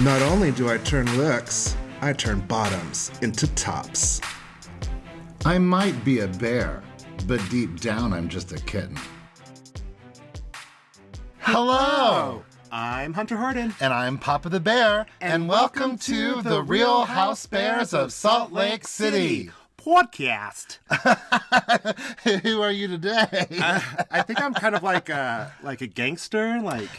Not only do I turn looks, I turn bottoms into tops. I might be a bear, but deep down I'm just a kitten. Hello! I'm Hunter Harden. And I'm Papa the Bear, and welcome to the Real Housebears of Salt Lake City podcast. Who are you today? I think I'm kind of like a gangster, like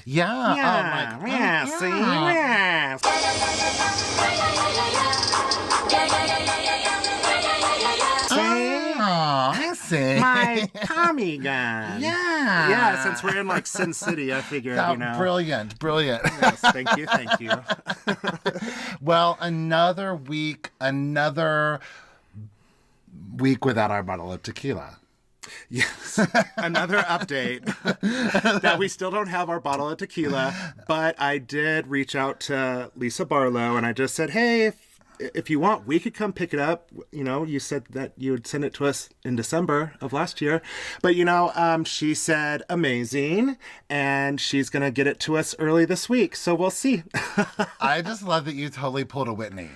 I see. My Tommy gun. Yeah. Since we're in like Sin City, I figured, Brilliant. Yes, thank you. Well, another week without our bottle of tequila. Yes, another update that we still don't have our bottle of tequila, but I did reach out to Lisa Barlow and I just said, hey, if you want, we could come pick it up. You know, you said that you would send it to us in December of last year, but she said amazing, and she's going to get it to us early this week. So we'll see. I just love that you totally pulled a Whitney.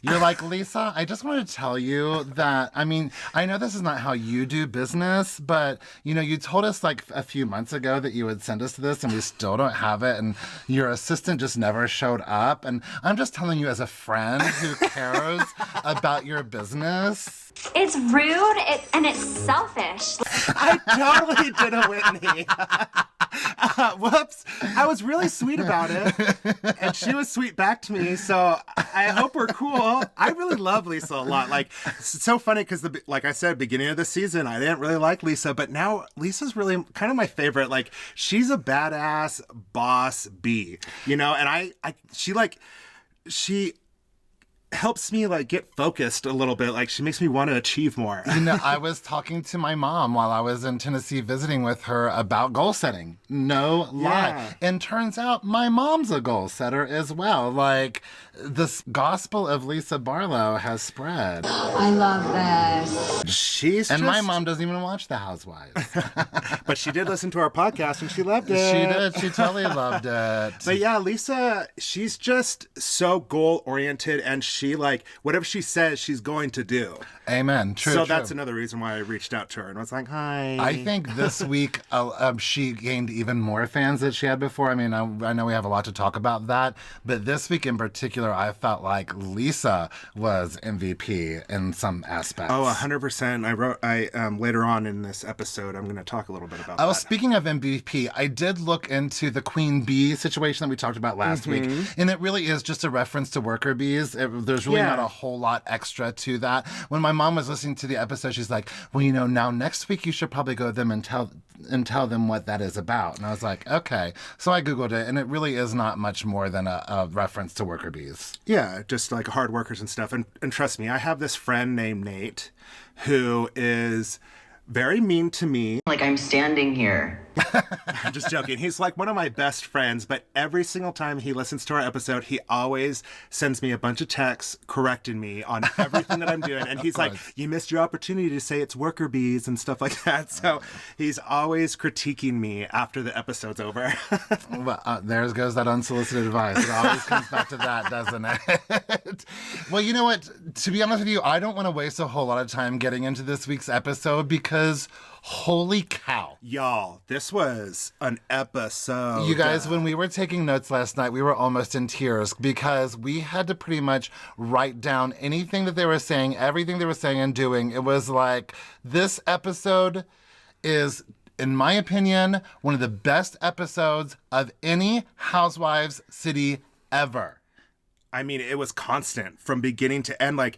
You're like, Lisa, I just want to tell you that, I mean, I know this is not how you do business, but, you told us like a few months ago that you would send us this and we still don't have it. And your assistant just never showed up. And I'm just telling you as a friend who cares about your business. It's rude and it's selfish. I totally did a Whitney. Whoops. I was really sweet about it, and she was sweet back to me, so I hope we're cool. I really love Lisa a lot. Like, it's so funny because, like I said, beginning of the season, I didn't really like Lisa, but now Lisa's really kind of my favorite. Like, she's a badass boss bee, and she helps me like get focused a little bit. Like, she makes me want to achieve more. I was talking to my mom while I was in Tennessee visiting with her about goal setting. No lie. Yeah. And turns out my mom's a goal setter as well. Like, this gospel of Lisa Barlow has spread. I love this. My mom doesn't even watch the Housewives. But she did listen to our podcast and she loved it. She did. She totally loved it. But yeah, Lisa, she's just so goal oriented, and she like whatever she says she's going to do. Amen. True. So that's another reason why I reached out to her and was like, hi. I think this week she gained even more fans than she had before. I mean, I know we have a lot to talk about that, but this week in particular, I felt like Lisa was MVP in some aspects. Oh, 100%. I later on in this episode, I'm going to talk a little bit about that. Speaking of MVP, I did look into the queen bee situation that we talked about last week, and it really is just a reference to worker bees. There's really not a whole lot extra to that. When my mom was listening to the episode, she's like, well, now next week you should probably go to them and tell them what that is about. And I was like, okay. So I Googled it, and it really is not much more than a reference to worker bees. Yeah, just like hard workers and stuff. And trust me, I have this friend named Nate who is very mean to me. Like I'm standing here. I'm just joking. He's like one of my best friends, but every single time he listens to our episode, he always sends me a bunch of texts correcting me on everything that I'm doing. And he's like, you missed your opportunity to say it's worker bees and stuff like that. So he's always critiquing me after the episode's over. Well, there goes that unsolicited advice. It always comes back to that, doesn't it? Well, you know what? To be honest with you, I don't want to waste a whole lot of time getting into this week's episode because holy cow. Y'all, this was an episode. You guys, when we were taking notes last night, we were almost in tears because we had to pretty much write down anything that they were saying, everything they were saying and doing. It was like, this episode is, in my opinion, one of the best episodes of any Housewives city ever. I mean, it was constant from beginning to end. Like,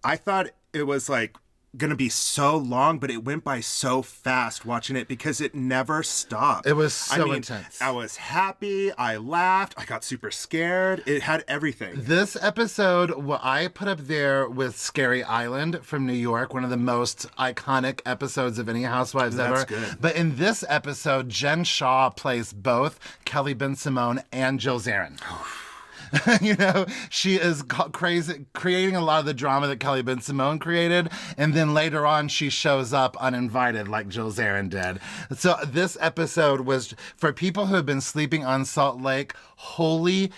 I thought it was like going to be so long, but it went by so fast watching it because it never stopped. It was so intense. I was happy. I laughed. I got super scared. It had everything. This episode, what I put up there with Scary Island from New York, one of the most iconic episodes of any Housewives ever. That's good. But in this episode, Jen Shah plays both Kelly Ben-Simone and Jill Zarin. She is crazy, creating a lot of the drama that Kelly Ben-Simone created, and then later on she shows up uninvited like Jill Zarin did. So this episode was, for people who have been sleeping on Salt Lake, holy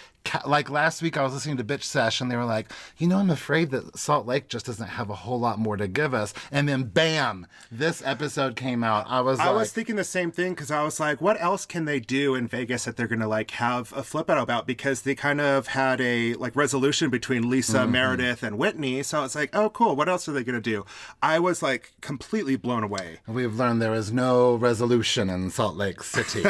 like last week I was listening to Bitch Sesh and they were like, I'm afraid that Salt Lake just doesn't have a whole lot more to give us. And then bam, this episode came out. I was thinking the same thing because I was like, what else can they do in Vegas that they're going to like have a flip out about? Because they kind of had a like resolution between Lisa, Meredith, and Whitney. So it's like, oh, cool. What else are they going to do? I was like completely blown away. We've learned there is no resolution in Salt Lake City.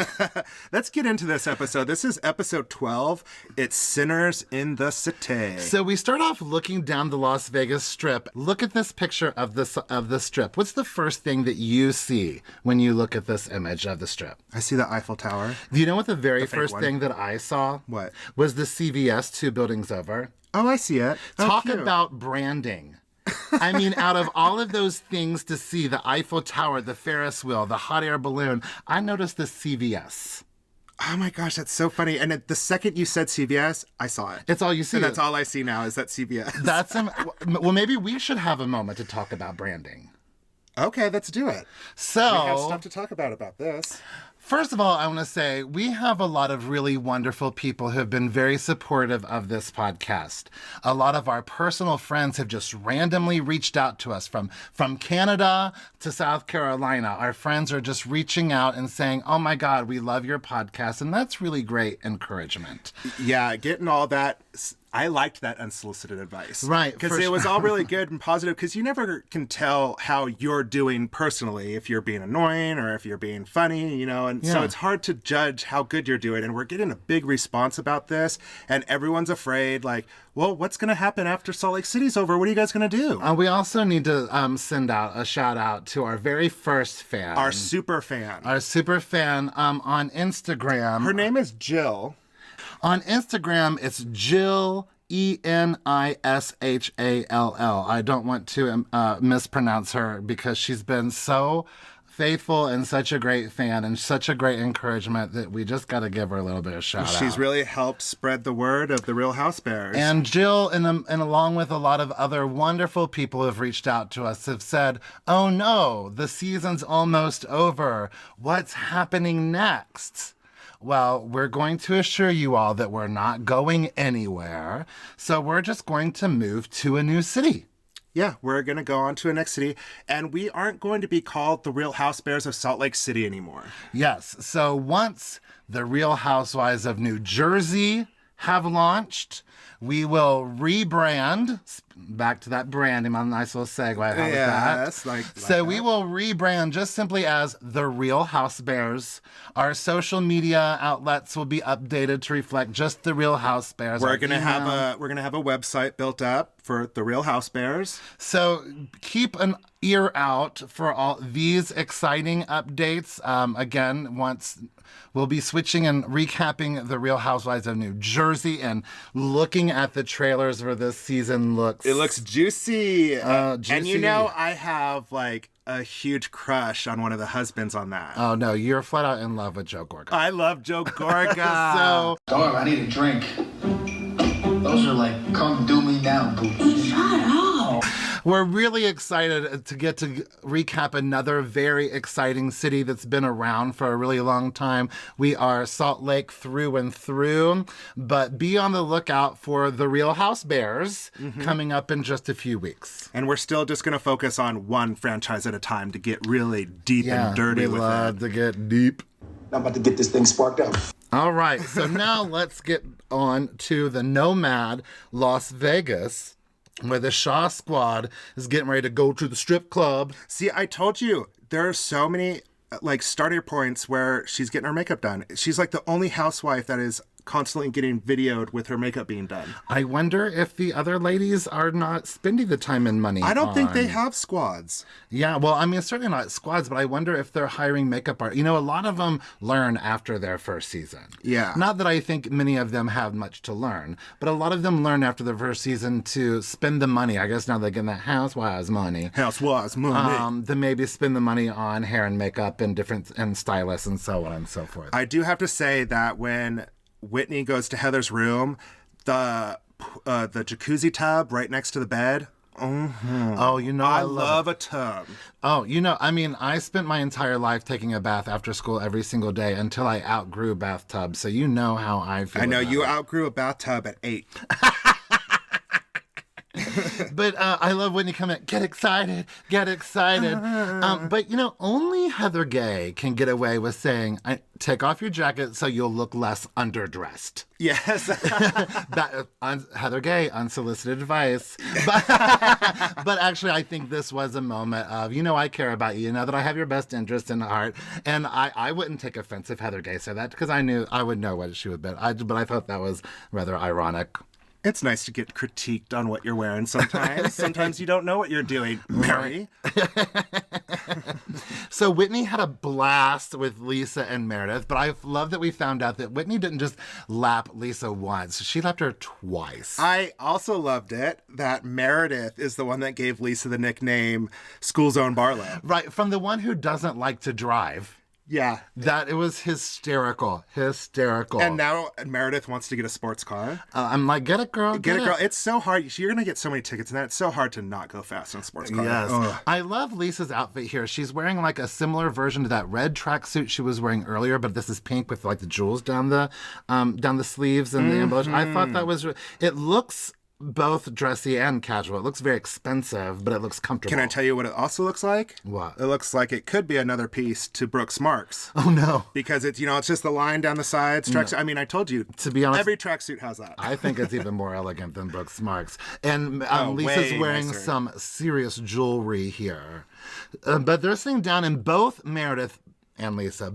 Let's get into this episode. This is episode 12. It's Sinners in the City. So we start off looking down the Las Vegas Strip. Look at this picture of the Strip. What's the first thing that you see when you look at this image of the Strip? I see the Eiffel Tower. Do you know what the very first thing that I saw? What? Was the CVS 2 buildings over. Oh, I see it. Talk cute. about branding. I mean, out of all of those things to see, the Eiffel Tower, the Ferris wheel, the hot air balloon, I noticed the CVS. Oh my gosh, that's so funny. And the second you said CVS, I saw it. It's all you see. And that's all I see now is that CVS. Well, maybe we should have a moment to talk about branding. Okay, let's do it. So, we have stuff to talk about this. First of all, I want to say we have a lot of really wonderful people who have been very supportive of this podcast. A lot of our personal friends have just randomly reached out to us from Canada to South Carolina. Our friends are just reaching out and saying, oh my God, we love your podcast. And that's really great encouragement. Yeah, getting all that. I liked that unsolicited advice. Right. Because it was all really good and positive because you never can tell how you're doing personally, if you're being annoying or if you're being funny, and so it's hard to judge how good you're doing. And we're getting a big response about this and everyone's afraid like, well, what's going to happen after Salt Lake City's over? What are you guys going to do? We also need to send out a shout out to our very first fan. Our super fan. On Instagram. Her name is Jill. On Instagram, it's Jill, Enishall. I don't want to mispronounce her because she's been so faithful and such a great fan and such a great encouragement that we just got to give her a little bit of shout out. She's really helped spread the word of the Real Housebears. And Jill, and along with a lot of other wonderful people who have reached out to us, have said, oh no, the season's almost over. What's happening next? Well, we're going to assure you all that we're not going anywhere. So we're just going to move to a new city. Yeah, we're going to go on to a next city. And we aren't going to be called the Real Housebears of Salt Lake City anymore. Yes. So once the Real Housewives of New Jersey have launched, we will rebrand. Back to that branding, a nice little segue. How was that? So we will rebrand just simply as the Real Housebears. Our social media outlets will be updated to reflect just the Real Housebears. We're gonna have a website built up for the Real Housebears. So keep an ear out for all these exciting updates. Again, once we'll be switching and recapping the Real Housewives of New Jersey and looking at the trailers for this season. It looks juicy. Juicy. And I have like a huge crush on one of the husbands on that. Oh no, you're flat out in love with Joe Gorga. I love Joe Gorga. So, dog, I need a drink. Those are like, come do me now, boo. Shut up. We're really excited to get to recap another very exciting city that's been around for a really long time. We are Salt Lake through and through, but be on the lookout for the Real Housebears coming up in just a few weeks. And we're still just going to focus on one franchise at a time to get really deep and dirty with it. We love to get deep. I'm about to get this thing sparked up. All right, so now let's get on to the Nomad Las Vegas, where the Shah squad is getting ready to go to the strip club. See, I told you, there are so many starter points where she's getting her makeup done. She's like the only housewife that is constantly getting videoed with her makeup being done. I wonder if the other ladies are not spending the time and money. I don't think they have squads. Yeah, well, I mean, certainly not squads, but I wonder if they're hiring makeup art. A lot of them learn after their first season. Yeah. Not that I think many of them have much to learn, but a lot of them learn after their first season to spend the money. I guess now they're getting that housewives money. Housewives money. Then maybe spend the money on hair and makeup and stylists and so on and so forth. I do have to say that when Whitney goes to Heather's room, the jacuzzi tub right next to the bed, Oh, you know I I love a tub. Oh, you know, I mean, I spent my entire life taking a bath after school every single day until I outgrew bathtubs. So you know how I feel. I know about you it. outgrew a bathtub at 8. But I love when you come in, get excited, get excited. But, you know, only Heather Gay can get away with saying, take off your jacket so you'll look less underdressed. Yes. Heather Gay, unsolicited advice. But actually, I think this was a moment of, you know, I care about you. You know that I have your best interest in heart. And I wouldn't take offense if Heather Gay said that because I knew I would know what she would bet. But I thought that was rather ironic. It's nice to get critiqued on what you're wearing sometimes. Sometimes you don't know what you're doing, Mary. So Whitney had a blast with Lisa and Meredith, but I love that we found out that Whitney didn't just lap Lisa once. She lapped her twice. I also loved it that Meredith is the one that gave Lisa the nickname School Zone Barlow. Right, from the one who doesn't like to drive. Yeah. That it was hysterical. And now Meredith wants to get a sports car. I'm like, get it, girl. Get it, girl. It's so hard. You're going to get so many tickets, and it's so hard to not go fast on a sports car. Yes. Ugh. I love Lisa's outfit here. She's wearing like a similar version to that red tracksuit she was wearing earlier, but this is pink with like the jewels down the sleeves and the embellishment. I thought that was. It looks both dressy and casual. It looks very expensive, but it looks comfortable. Can I tell you what it also looks like? What? It looks like it could be another piece to Brooks Marks. Oh, no. Because it's, it's just the line down the sides. Tracksuit. I mean, I told you. To be honest, every tracksuit has that. I think it's even more elegant than Brooks Marks. And Lisa's way wearing nicer. some serious jewelry here. But they're sitting down, and both Meredith and Lisa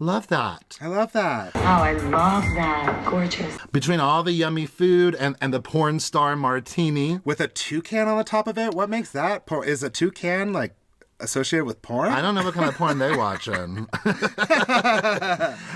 love that. I love that. Oh, I love that. Gorgeous. Between all the yummy food and the porn star martini. With a toucan on the top of it? What makes that? Is a toucan like associated with porn? I don't know what kind of porn they watching.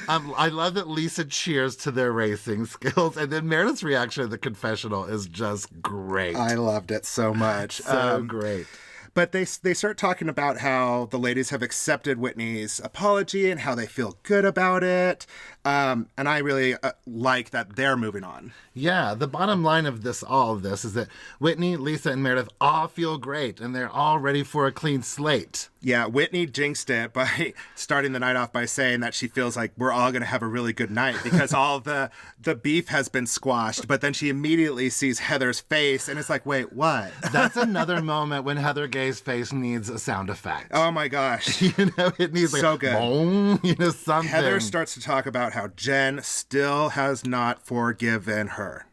I love that Lisa cheers to their racing skills, and then Meredith's reaction to the confessional is just great. I loved it so much. So great. But they start talking about how the ladies have accepted Whitney's apology and how they feel good about it. And I really like that they're moving on. Yeah, the bottom line of all of this is that Whitney, Lisa, and Meredith all feel great, and they're all ready for a clean slate. Yeah, Whitney jinxed it by starting the night off by saying that she feels like we're all going to have a really good night because all the beef has been squashed. But then she immediately sees Heather's face, and it's like, wait, what? That's another moment when Heather Gay's face needs a sound effect. Oh, my gosh. It needs like so good. Boom, something. Heather starts to talk about how Jen still has not forgiven her.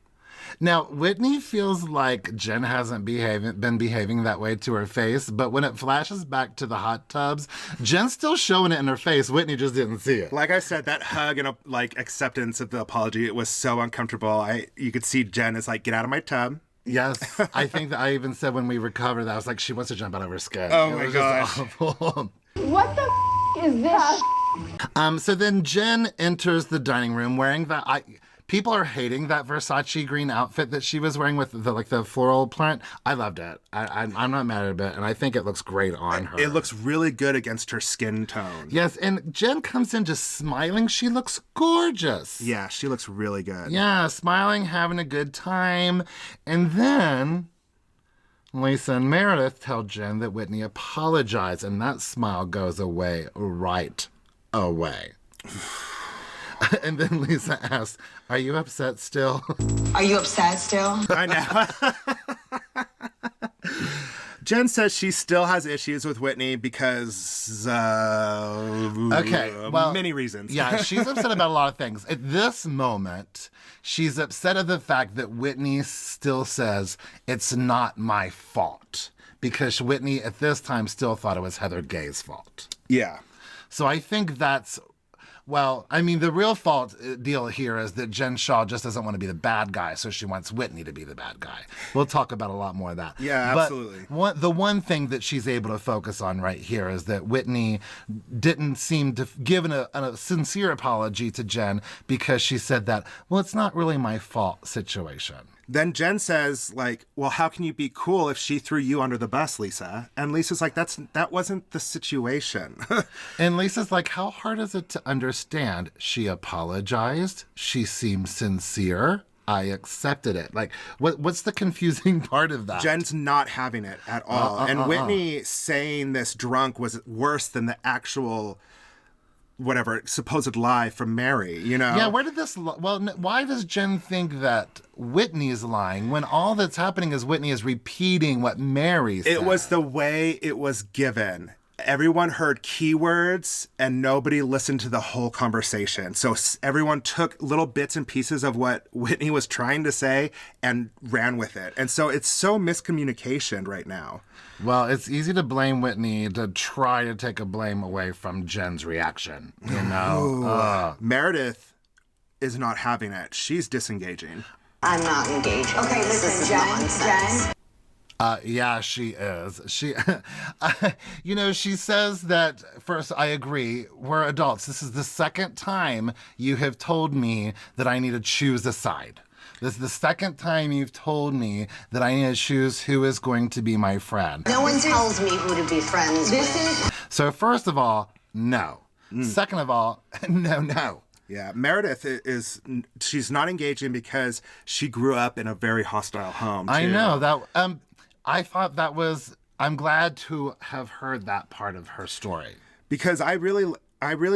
Now, Whitney feels like Jen hasn't been behaving that way to her face, but when it flashes back to the hot tubs, Jen's still showing it in her face. Whitney just didn't see it. Like I said, that hug and acceptance of the apology, it was so uncomfortable. You could see Jen is like, get out of my tub. Yes, I think that I even said when we recovered that I was like, she wants to jump out of her skin. Oh it my was gosh. just awful. What the is this? So then Jen enters the dining room wearing that. People are hating that Versace green outfit that she was wearing with the floral print. I loved it. I'm not mad at it, and I think it looks great on her. It looks really good against her skin tone. Yes, and Jen comes in just smiling. She looks gorgeous. Yeah, she looks really good. Yeah, smiling, having a good time. And then Lisa and Meredith tell Jen that Whitney apologized, and that smile goes away right away. And then Lisa asks, are you upset still? Are you upset still? I know. Jen says she still has issues with Whitney because many reasons. Yeah, she's upset about a lot of things. At this moment, she's upset at the fact that Whitney still says it's not my fault because Whitney at this time still thought it was Heather Gay's fault. Yeah. So I think that's... Well, I mean, the real fault deal here is that Jen Shah just doesn't want to be the bad guy, so she wants Whitney to be the bad guy. We'll talk about a lot more of that. Yeah, absolutely. But the one thing that she's able to focus on right here is that Whitney didn't seem to give a sincere apology to Jen because she said that, well, it's not really my fault situation. Then Jen says, well, how can you be cool if she threw you under the bus, Lisa? And Lisa's like, that wasn't the situation. And Lisa's like, how hard is it to understand? She apologized. She seemed sincere. I accepted it. Like, what's the confusing part of that? Jen's not having it at all. And Whitney saying this drunk was worse than the actual, whatever, supposed lie from Mary, you know? Yeah, where did this... Well, why does Jen think that Whitney is lying when all that's happening is Whitney is repeating what Mary said? It was the way it was given. Everyone heard keywords and nobody listened to the whole conversation. So everyone took little bits and pieces of what Whitney was trying to say and ran with it. And so it's so miscommunication right now. Well, it's easy to blame Whitney to try to take a blame away from Jen's reaction, you know? Meredith is not having it. She's disengaging. I'm not engaged. Okay, listen, Jen. Yeah, she is. She, you know, she says that, first, I agree, we're adults. This is the second time you have told me that I need to choose a side. This is the second time you've told me that I need to choose who is going to be my friend. No one tells me who to be friends with. So first of all, no. Second of all, no. Yeah, Meredith she's not engaging because she grew up in a very hostile home, too. I know that. I thought that was... I'm glad to have heard that part of her story. Because I really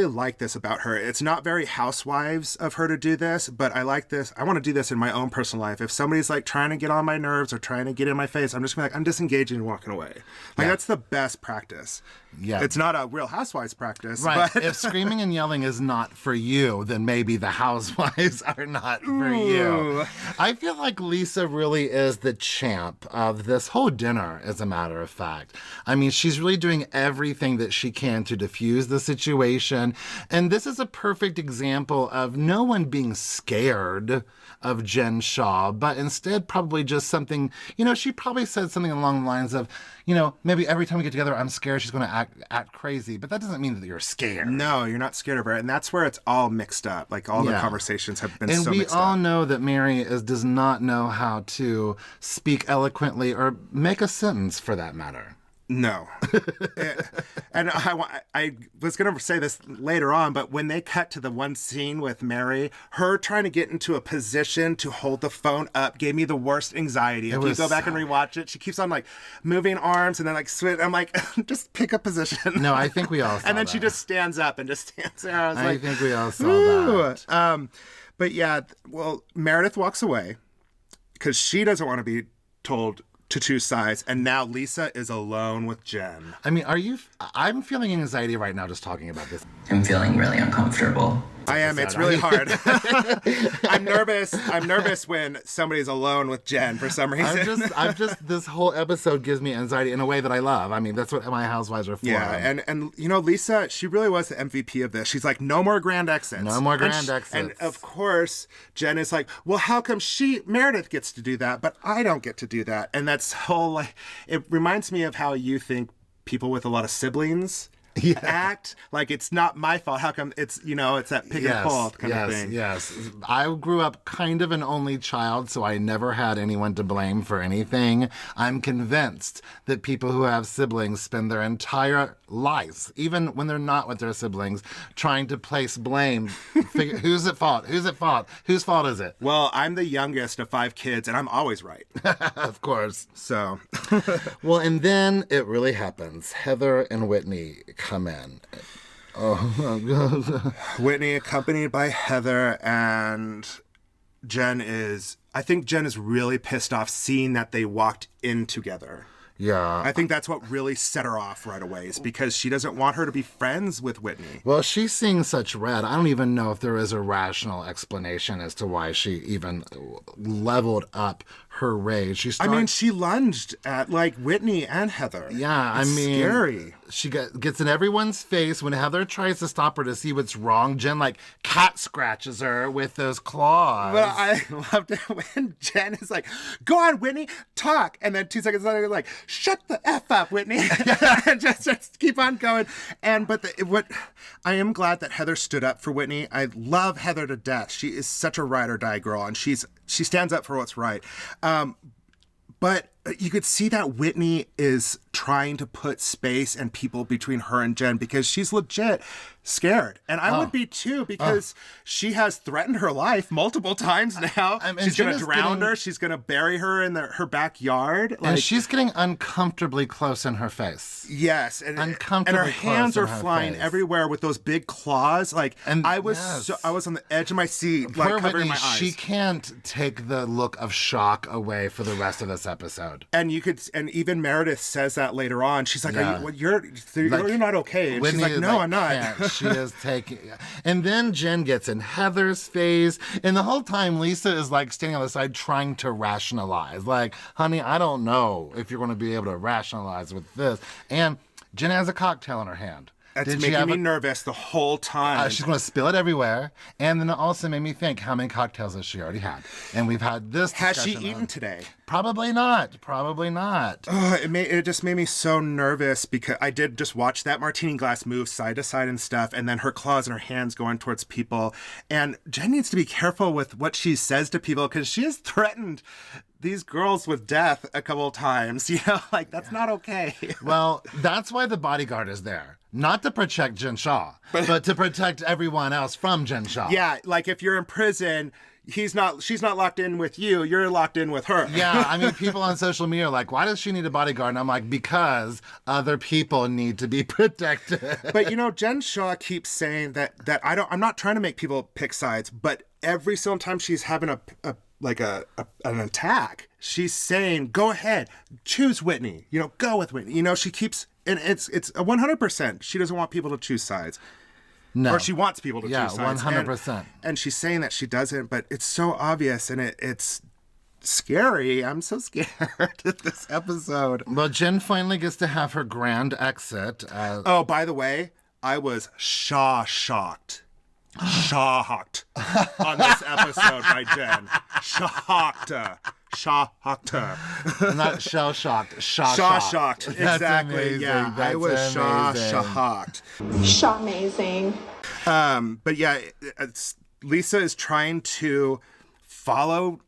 like this about her. It's not very Housewives of her to do this, but I like this. I want to do this in my own personal life. If somebody's like trying to get on my nerves or trying to get in my face, I'm just gonna be like, I'm disengaging and walking away. Like, that's the best practice. Yeah. It's not a real Housewives practice. Right. But If screaming and yelling is not for you, then maybe the Housewives are not for you. I feel like Lisa really is the champ of this whole dinner, as a matter of fact. I mean, she's really doing everything that she can to diffuse the situation. And this is a perfect example of no one being scared of Jen Shah, but instead probably just something, you know, she probably said something along the lines of, you know, maybe every time we get together, I'm scared she's going to act crazy. But that doesn't mean that you're scared. No, you're not scared of her. And that's where it's all mixed up. Like, all the conversations have been so mixed up. And we all know that Mary does not know how to speak eloquently or make a sentence, for that matter. No. And I was going to say this later on, but when they cut to the one scene with Mary, her trying to get into a position to hold the phone up gave me the worst anxiety. If you go back and rewatch it, she keeps on like moving arms and then like switch. I'm like, just pick a position. No, I think we all saw And then that. she just stands up and just stands there. I think we all saw that. But yeah, well, Meredith walks away because she doesn't want to be told to choose sides, and now Lisa is alone with Jen. I mean, I'm feeling anxiety right now just talking about this. I'm feeling really uncomfortable. I am. It's really hard. I'm nervous. I'm nervous when somebody's alone with Jen for some reason. I'm just, this whole episode gives me anxiety in a way that I love. I mean, that's what my Housewives are for. Yeah, and you know, Lisa, she really was the MVP of this. She's like, no more grand exits. No more grand exits. And of course, Jen is like, well, how come Meredith gets to do that, but I don't get to do that? And that's whole, like, it reminds me of how you think people with a lot of siblings act like it's not my fault. How come it's, you know, it's that pick and pull kind of thing. Yes. I grew up kind of an only child, so I never had anyone to blame for anything. I'm convinced that people who have siblings spend their entire lives, even when they're not with their siblings, trying to place blame. Who's at fault? Who's at fault? Whose fault is it? Well, I'm the youngest of 5 kids, and I'm always right. Of course. So. Well, and then it really happens. Heather and Whitney come in. Oh, Whitney accompanied by Heather, and I think Jen is really pissed off seeing that they walked in together. Yeah. I think that's what really set her off right away, is because she doesn't want her to be friends with Whitney. Well, she's seeing such red. I don't even know if there is a rational explanation as to why she even leveled up her rage. She lunged at like Whitney and Heather. Yeah, it's scary. She gets in everyone's face. When Heather tries to stop her to see what's wrong, Jen like cat scratches her with those claws. But I loved it when Jen is like, "Go on, Whitney, talk," and then 2 seconds later, like, "Shut the F up, Whitney," and just keep on going. What I am glad that Heather stood up for Whitney. I love Heather to death. She is such a ride or die girl, and she stands up for what's right. But you could see that Whitney is trying to put space and people between her and Jen because she's legit scared. And I would be too because she has threatened her life multiple times now. She's going to drown her. She's going to bury her in her backyard. And she's getting uncomfortably close in her face. Yes. And uncomfortably and her hands close are in her flying face. everywhere with those big claws. I was on the edge of my seat, Poor covering Whitney, my eyes. she can't take the look of shock away for the rest of this episode. And even Meredith says that later on. She's like, you're not okay. And Whitney she's like, no, I'm not. She is taking, and then Jen gets in Heather's face, and the whole time Lisa is like standing on the side trying to rationalize. Like, honey, I don't know if you're going to be able to rationalize with this. And Jen has a cocktail in her hand. It's making me nervous the whole time. She's going to spill it everywhere. And then it also made me think, how many cocktails has she already had? And we've had this Has she discussion eaten today? Probably not. Probably not. It just made me so nervous because I did just watch that martini glass move side to side and stuff, and then her claws and her hands going towards people. And Jen needs to be careful with what she says to people because she has threatened these girls with death a couple of times. That's not okay. Well, that's why the bodyguard is there. Not to protect Jen Shah, but to protect everyone else from Jen Shah. Yeah, like if you're in prison, she's not locked in with you, you're locked in with her. Yeah, I mean, people on social media are like, why does she need a bodyguard? And I'm like, because other people need to be protected. But Jen Shah keeps saying that I'm not trying to make people pick sides, but every single time she's having an attack, she's saying, go ahead, choose Whitney, go with Whitney. She keeps, and it's a 100%. She doesn't want people to choose sides. No. Or she wants people to choose sides. 100%. And she's saying that she doesn't, but it's so obvious and it's scary. I'm so scared at this episode. Well, Jen finally gets to have her grand exit. Oh, by the way, I was shocked on this episode by Jen. Shocked. Not shell-shocked. Shocked. Exactly. Amazing. Yeah, That's I was amazing. shocked. Amazing. But yeah, Lisa is trying to follow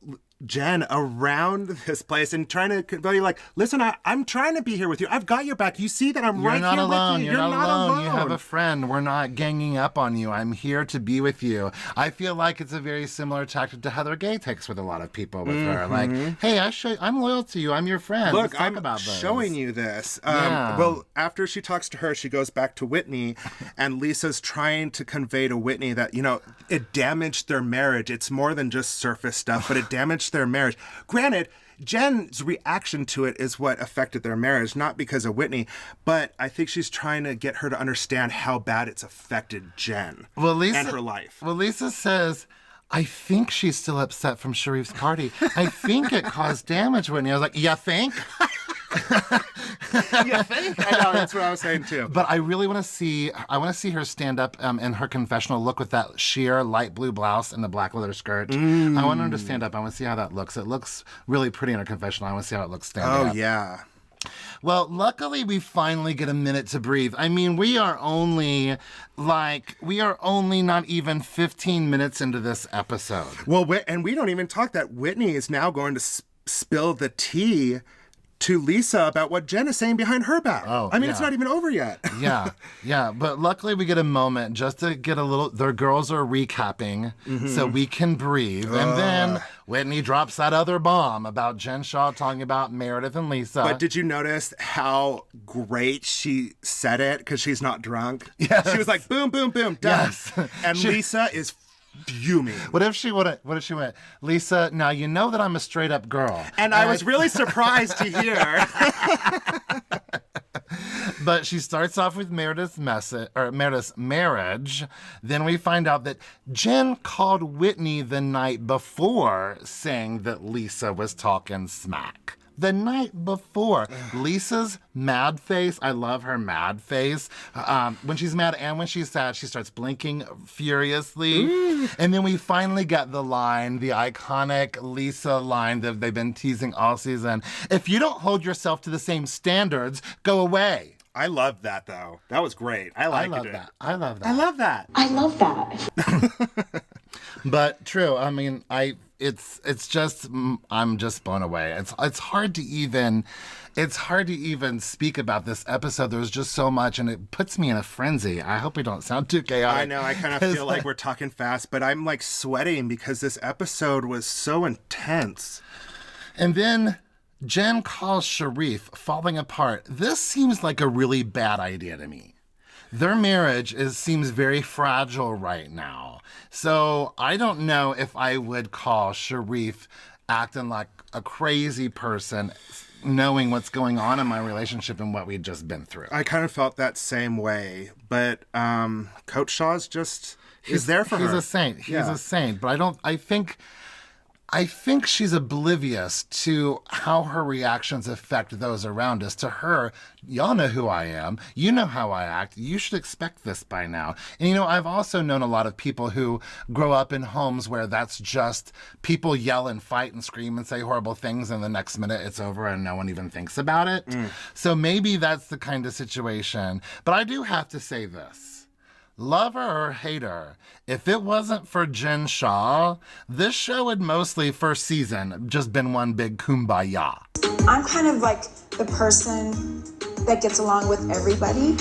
Jen around this place and trying to be like, listen, I'm trying to be here with you. I've got your back. You see that I'm right here with you. You're not alone. You have a friend. We're not ganging up on you. I'm here to be with you. I feel like it's a very similar tactic to Heather Gay takes with a lot of people with her. Like, hey, I'm loyal to you. I'm your friend. Look, I'm about this. showing you this. Yeah. Well, after she talks to her, she goes back to Whitney, and Lisa's trying to convey to Whitney that, it damaged their marriage. It's more than just surface stuff, but it damaged their marriage. Granted, Jen's reaction to it is what affected their marriage, not because of Whitney, but I think she's trying to get her to understand how bad it's affected Jen and her life. Well, Lisa says, I think she's still upset from Sharif's party. I think it caused damage, Whitney. I was like, you think? You think? I know, that's what I was saying too. But I really want to see her stand up in her confessional look with that sheer light blue blouse and the black leather skirt. I want her to stand up. I want to see how that looks. It looks really pretty in her confessional. I want to see how it looks standing up. Oh, yeah. Well, luckily we finally get a minute to breathe. I mean, we are only not even 15 minutes into this episode. Well, and we don't even talk that Whitney is now going to spill the tea to Lisa about what Jen is saying behind her back. Oh, I mean, it's not even over yet. Yeah. But luckily we get a moment just to get a little, their girls are recapping so we can breathe. And then Whitney drops that other bomb about Jen Shah talking about Meredith and Lisa. But did you notice how great she said it because she's not drunk? Yes. She was like, boom, boom, boom, done. Yes. And Lisa is fuming. What if she went, Lisa, now you know that I'm a straight up girl. And I was really surprised to hear. But she starts off with Meredith's marriage. Then we find out that Jen called Whitney the night before saying that Lisa was talking smack. The night before. Lisa's mad face. I love her mad face. When she's mad and when she's sad, she starts blinking furiously. And then we finally get the line, the iconic Lisa line that they've been teasing all season. If you don't hold yourself to the same standards, go away. I love that, though. That was great. I love that. I love that. I love that. But true. I mean, it's just I'm just blown away. It's hard to even speak about this episode. There's just so much, and it puts me in a frenzy. I hope we don't sound too chaotic. I know. I kind of feel like we're talking fast, but I'm like sweating because this episode was so intense. And then Jen calls Sharif falling apart. This seems like a really bad idea to me. Their marriage seems very fragile right now. So I don't know if I would call Sharif acting like a crazy person, knowing what's going on in my relationship and what we'd just been through. I kind of felt that same way. But Coach Shaw's just is there for her. He's a saint. He's a saint. But I think she's oblivious to how her reactions affect those around us. To her, y'all know who I am. You know how I act. You should expect this by now. And, I've also known a lot of people who grow up in homes where that's just people yell and fight and scream and say horrible things, and the next minute it's over and no one even thinks about it. So maybe that's the kind of situation. But I do have to say this. Love her or hate her, if it wasn't for Jen Shah, this show would mostly, first season, just been one big kumbaya. I'm kind of like the person that gets along with everybody.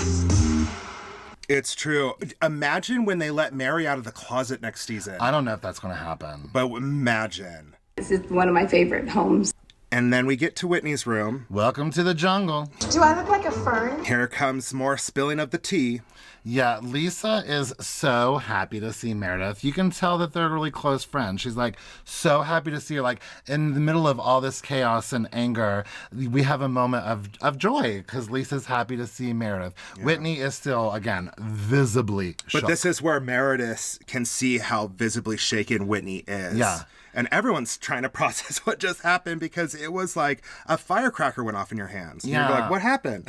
It's true. Imagine when they let Mary out of the closet next season. I don't know if that's going to happen. But imagine. This is one of my favorite homes. And then we get to Whitney's room. Welcome to the jungle. Do I look like a fern? Here comes more spilling of the tea. Yeah, Lisa is so happy to see Meredith. You can tell that they're really close friends. She's like so happy to see her. Like in the middle of all this chaos and anger, we have a moment of joy because Lisa's happy to see Meredith. Yeah. Whitney is still, again, visibly shook. But this is where Meredith can see how visibly shaken Whitney is. Yeah. And everyone's trying to process what just happened because it was like a firecracker went off in your hands. Yeah. You're like, what happened?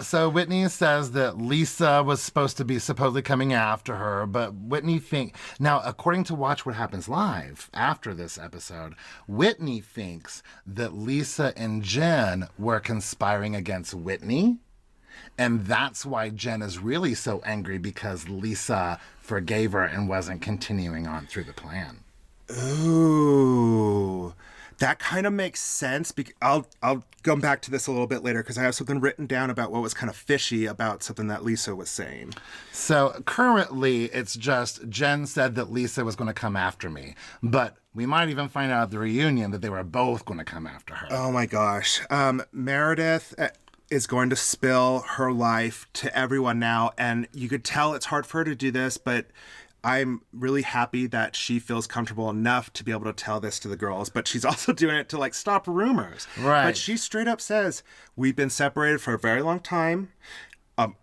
So Whitney says that Lisa was supposed to be supposedly coming after her, but Whitney now, according to Watch What Happens Live after this episode, Whitney thinks that Lisa and Jen were conspiring against Whitney. And that's why Jen is really so angry because Lisa forgave her and wasn't continuing on through the plan. Ooh, that kind of makes sense. I'll go back to this a little bit later because I have something written down about what was kind of fishy about something that Lisa was saying. So currently, it's just Jen said that Lisa was going to come after me, but we might even find out at the reunion that they were both going to come after her. Oh my gosh, Meredith is going to spill her life to everyone now, and you could tell it's hard for her to do this, but I'm really happy that she feels comfortable enough to be able to tell this to the girls, but she's also doing it to stop rumors. Right. But she straight up says, we've been separated for a very long time,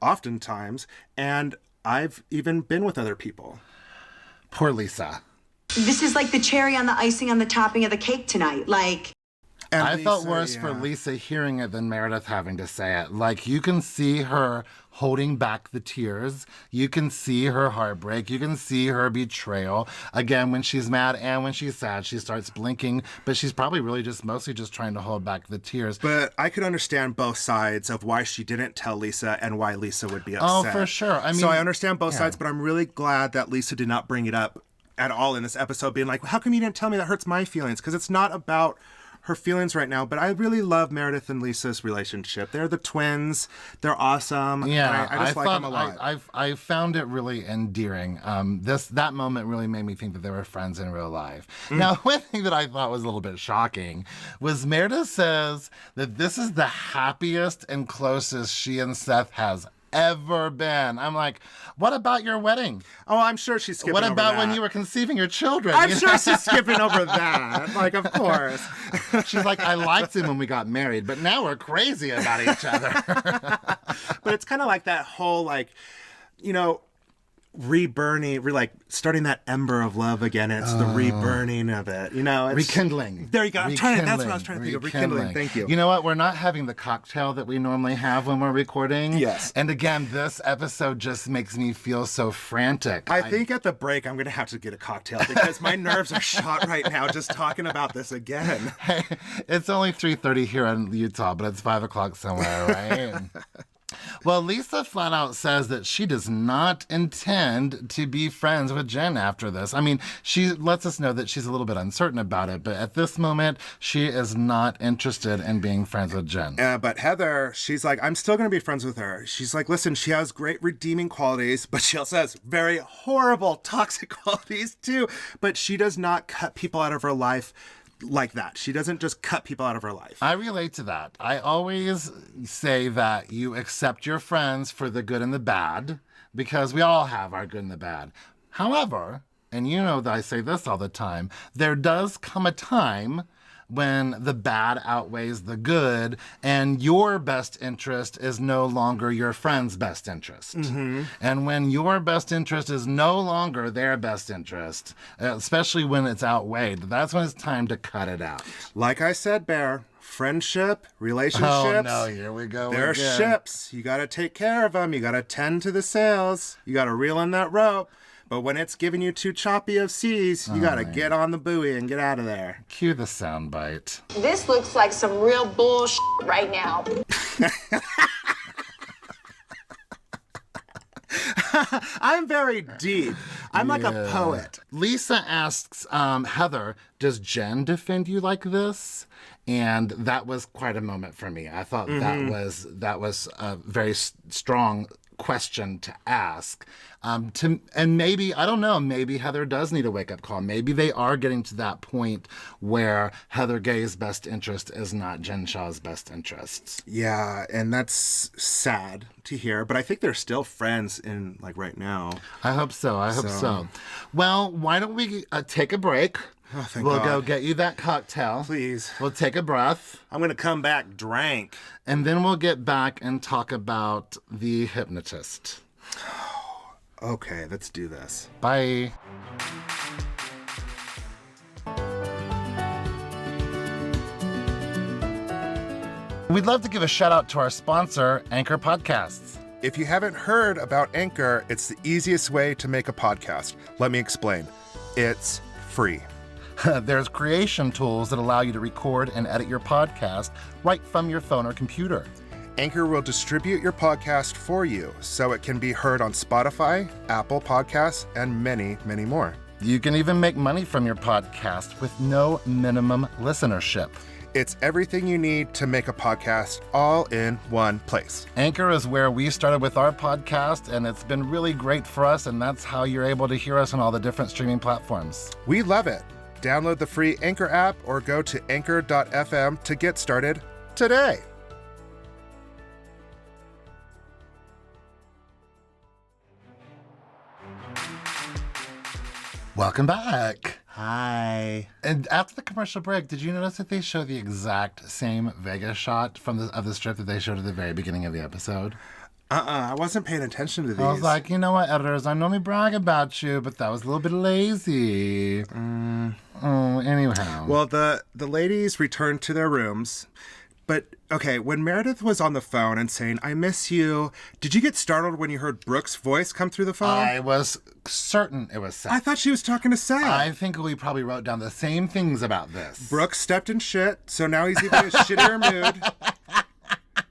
oftentimes, and I've even been with other people. Poor Lisa. This is like the cherry on the icing on the topping of the cake tonight. And I Lisa, felt worse for Lisa hearing it than Meredith having to say it. You can see her holding back the tears. You can see her heartbreak. You can see her betrayal. Again, when she's mad and when she's sad, she starts blinking, but she's probably really mostly just trying to hold back the tears. But I could understand both sides of why she didn't tell Lisa and why Lisa would be upset. Oh, for sure. So I understand both sides, but I'm really glad that Lisa did not bring it up at all in this episode, being like, how come you didn't tell me? That hurts my feelings. Because it's not about her feelings right now, but I really love Meredith and Lisa's relationship. They're the twins. They're awesome. Yeah, I just like them a lot. I found it really endearing. That moment really made me think that they were friends in real life. Now, one thing that I thought was a little bit shocking was Meredith says that this is the happiest and closest she and Seth has ever been. I'm like, what about your wedding? Oh, I'm sure she's skipping over that. What about when you were conceiving your children? I'm sure she's skipping over that. Of course. She's like, I liked him when we got married, but now we're crazy about each other. But it's kind of like that whole, reburning, starting that ember of love again. And it's the reburning of it. It's rekindling. There you go. That's what I was trying to think of. Rekindling. Thank you. You know what? We're not having the cocktail that we normally have when we're recording. Yes. And again, this episode just makes me feel so frantic. I think at the break, I'm going to have to get a cocktail because my nerves are shot right now just talking about this again. Hey, it's only 3:30 here in Utah, but it's 5 o'clock somewhere, right? Well, Lisa flat out says that she does not intend to be friends with Jen after this. I mean, she lets us know that she's a little bit uncertain about it, but at this moment, she is not interested in being friends with Jen. But Heather, she's like, I'm still going to be friends with her. She's like, listen, she has great redeeming qualities, but she also has very horrible toxic qualities too. But she does not cut people out of her life like that. She doesn't just cut people out of her life. I relate to that. I always say that you accept your friends for the good and the bad, because we all have our good and the bad. However, and you know that I say this all the time, there does come a time when the bad outweighs the good and your best interest is no longer your friend's best interest. Mm-hmm. And when your best interest is no longer their best interest, especially when it's outweighed, that's when it's time to cut it out. Like I said, Bear, friendship, relationships. Oh, no, here we go They're again. ships. You got to take care of them. You got to tend to the sails. You got to reel in that rope. But when it's giving you too choppy of seas, you got to get on the buoy and get out of there. Cue the soundbite. This looks like some real bullshit right now. I'm very deep. I'm like a poet. Lisa asks Heather, does Jen defend you like this? And that was quite a moment for me. I thought that was a very strong question to ask. And maybe, I don't know, maybe Heather does need a wake-up call. Maybe they are getting to that point where Heather Gay's best interest is not Jen Shah's best interests. Yeah, and that's sad to hear, but I think they're still friends in, like, right now. I hope so. I hope so. Well, why don't we take a break? Oh, thank we'll God. go get you that cocktail. Please. We'll take a breath. I'm going to come back drank. And then we'll get back and talk about the hypnotist. Okay, let's do this. Bye. We'd love to give a shout out to our sponsor, Anchor Podcasts. If you haven't heard about Anchor, it's the easiest way to make a podcast. Let me explain. It's free. There's creation tools that allow you to record and edit your podcast right from your phone or computer. Anchor will distribute your podcast for you so it can be heard on Spotify, Apple Podcasts, and many, many more. You can even make money from your podcast with no minimum listenership. It's everything you need to make a podcast all in one place. Anchor is where we started with our podcast, and it's been really great for us, and that's how you're able to hear us on all the different streaming platforms. We love it. Download the free Anchor app or go to anchor.fm to get started today. Welcome back. Hi. And after the commercial break, did you notice that they show the exact same Vegas shot of the strip that they showed at the very beginning of the episode? I wasn't paying attention to these. I was like, you know what, editors, I normally brag about you, but that was a little bit lazy. Anyhow. Well, the ladies returned to their rooms. But, okay, when Meredith was on the phone and saying, I miss you, did you get startled when you heard Brooke's voice come through the phone? I was certain it was Seth. I thought she was talking to Seth. I think we probably wrote down the same things about this. Brooke stepped in shit, so now he's even in a shittier mood.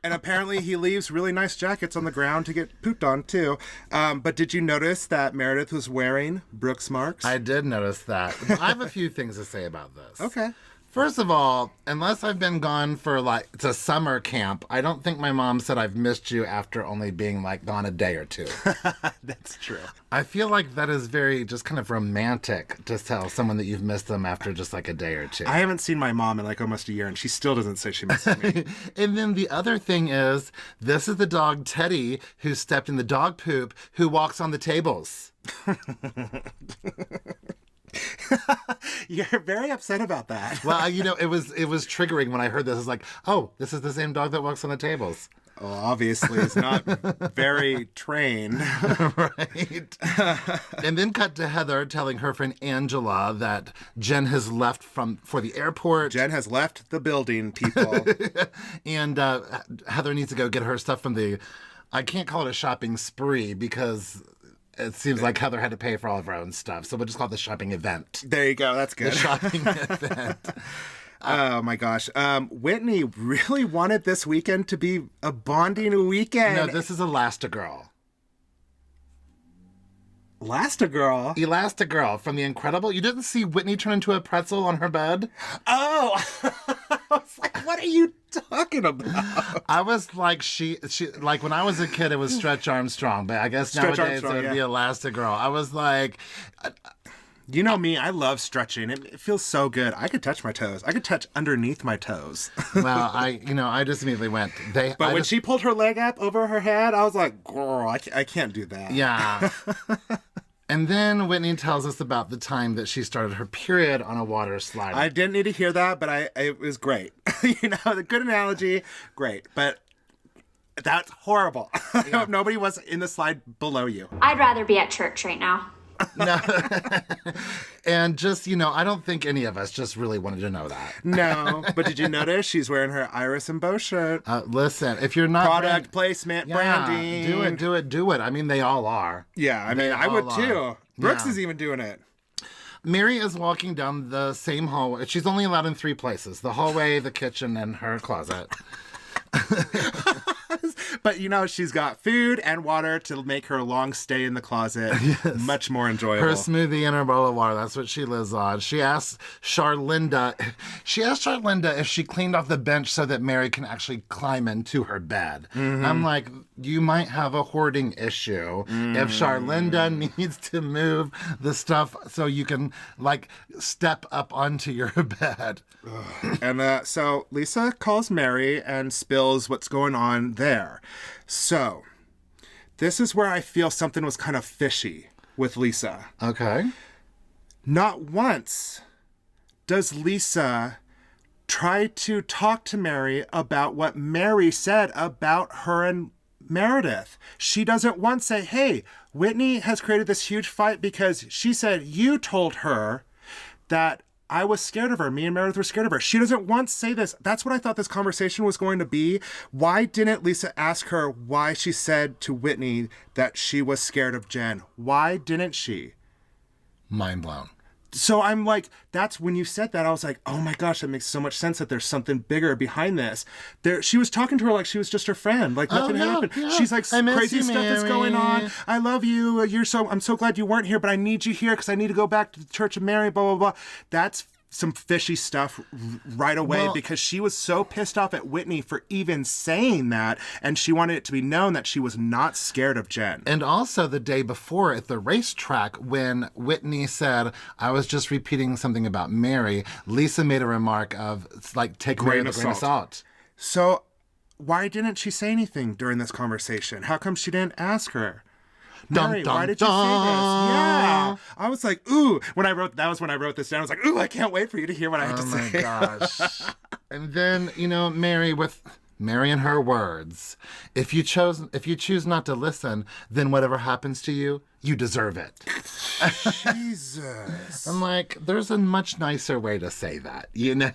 And apparently he leaves really nice jackets on the ground to get pooped on, too. But did you notice that Meredith was wearing Brooke's marks? I did notice that. I have a few things to say about this. Okay. First of all, unless I've been gone for it's a summer camp, I don't think my mom said I've missed you after only being gone a day or two. That's true. I feel like that is very just kind of romantic to tell someone that you've missed them after just a day or two. I haven't seen my mom in almost a year, and she still doesn't say she misses me. And then the other thing is, this is the dog Teddy who stepped in the dog poop who walks on the tables. You're very upset about that. Well, it was triggering when I heard this. It's like, oh, this is the same dog that walks on the tables. Well, obviously, it's not very trained. Right. And then cut to Heather telling her friend Angela that Jen has left for the airport. Jen has left the building, people. And Heather needs to go get her stuff from I can't call it a shopping spree because it seems like Heather had to pay for all of her own stuff. So we'll just call it the shopping event. There you go. That's good. The shopping event. Oh my gosh. Whitney really wanted this weekend to be a bonding weekend. No, this is Elastigirl. Elastigirl? Elastigirl from The Incredible. You didn't see Whitney turn into a pretzel on her bed? Oh! I was like, what are you talking about? I was like, she like when I was a kid, it was Stretch Armstrong, but I guess Stretch nowadays Armstrong, it would be Elastigirl. I was like... You know me, I love stretching. It feels so good. I could touch my toes. I could touch underneath my toes. Well, I just immediately went. When she pulled her leg up over her head, I was like, girl, I can't do that. Yeah. And then Whitney tells us about the time that she started her period on a water slide. I didn't need to hear that, but it was great. The good analogy, great. But that's horrible. I hope nobody was in the slide below you. I'd rather be at church right now. No. And just, I don't think any of us just really wanted to know that. No, but did you notice she's wearing her Iris and Bow shirt? Listen, if you're not... Product placement, branding. Do it. I mean, they all are. Yeah, I would too. Brooks is even doing it. Mary is walking down the same hallway. She's only allowed in 3 places. The hallway, the kitchen, and her closet. But she's got food and water to make her long stay in the closet much more enjoyable. Her smoothie and her bowl of water, that's what she lives on. She asked Charlinda if she cleaned off the bench so that Mary can actually climb into her bed. Mm-hmm. I'm like, you might have a hoarding issue if Charlinda needs to move the stuff so you can step up onto your bed. And so Lisa calls Mary and spills what's going on there. So this is where I feel something was kind of fishy with Lisa. Okay. Not once does Lisa try to talk to Mary about what Mary said about her and Meredith. She doesn't once say, hey, Whitney has created this huge fight because she said you told her that I was scared of her. Me and Meredith were scared of her. She doesn't once say this. That's what I thought this conversation was going to be. Why didn't Lisa ask her why she said to Whitney that she was scared of Jen? Why didn't she? Mind blown. So I'm like, that's when you said that, I was like, oh my gosh, that makes so much sense that there's something bigger behind this. She was talking to her like she was just her friend, like nothing happened. Yeah. She's like, crazy stuff is going on. I love you. I'm so glad you weren't here, but I need you here because I need to go back to the Church of Mary, blah, blah, blah. That's some fishy stuff right away because she was so pissed off at Whitney for even saying that, and she wanted it to be known that she was not scared of Jen. And also the day before at the racetrack when Whitney said, I was just repeating something about Mary, Lisa made a remark of, take away the grain of salt. So why didn't she say anything during this conversation? How come she didn't ask her? Mary, why did you say this? Yeah. I was like, ooh. When I wrote this down, I was like, ooh, I can't wait for you to hear what I have to say. Oh my gosh. And then, Mary and her words. If you choose not to listen, then whatever happens to you, you deserve it. Jesus. I'm like, there's a much nicer way to say that,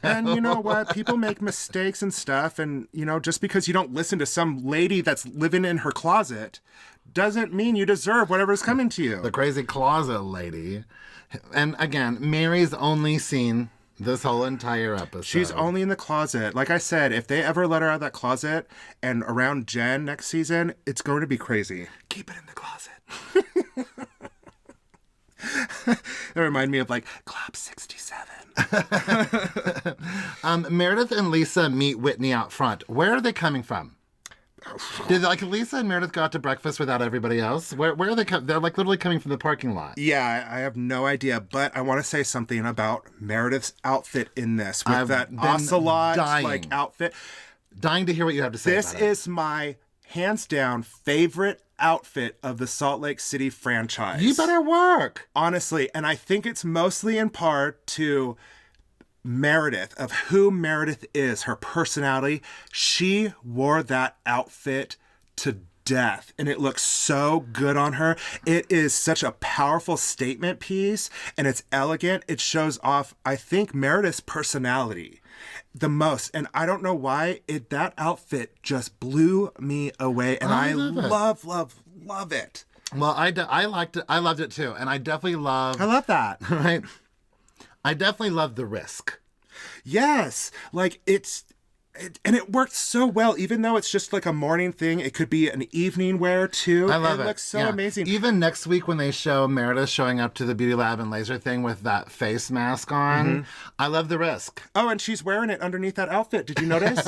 And you know what? People make mistakes and stuff. And, just because you don't listen to some lady that's living in her closet doesn't mean you deserve whatever's coming to you. The crazy closet lady. And again, Mary's only seen this whole entire episode. She's only in the closet. Like I said, if they ever let her out of that closet and around Jen next season, it's going to be crazy. Keep it in the closet. That reminded me of Club 67. Meredith and Lisa meet Whitney out front. Where are they coming from? Did Lisa and Meredith go out to breakfast without everybody else? Where are they? They're literally coming from the parking lot. Yeah, I have no idea, but I want to say something about Meredith's outfit in this with that ocelot outfit. Dying to hear what you have to say. This is my hands down favorite outfit of the Salt Lake City franchise. You better work. Honestly, and I think it's mostly in part to Meredith, of who Meredith is, her personality. She wore that outfit to death, and it looks so good on her. It is such a powerful statement piece, and it's elegant. It shows off, I think, Meredith's personality the most, and I don't know why that outfit just blew me away, and I love it. Well, I liked it. I loved it too, and I definitely love. I love that. Right. I definitely love the risk. Yes. Like and it worked so well, even though it's just like a morning thing. It could be an evening wear too. I love it. It looks so amazing. Even next week when they show Meredith showing up to the beauty lab and laser thing with that face mask on, I love the risk. Oh, and she's wearing it underneath that outfit. Did you notice?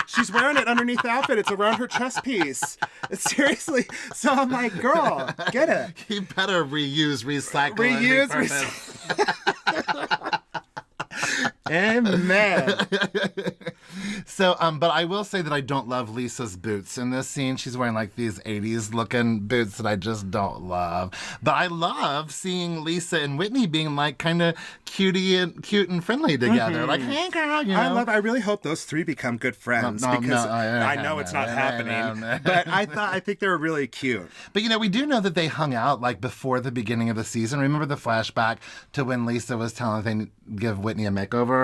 She's wearing it underneath the outfit. It's around her chest piece. Seriously. So I'm like, girl, get it. You better reuse, recycle, Reuse, and repurpose. Amen. So, but I will say that I don't love Lisa's boots in this scene. She's wearing like these 80s looking boots that I just don't love. But I love seeing Lisa and Whitney being like kind of cute and friendly together. Like, hey girl, you know. I really hope those three become good friends because I know it's not happening. But I think they were really cute. But you know, we do know that they hung out like before the beginning of the season. Remember the flashback to when Lisa was telling they give Whitney a makeover?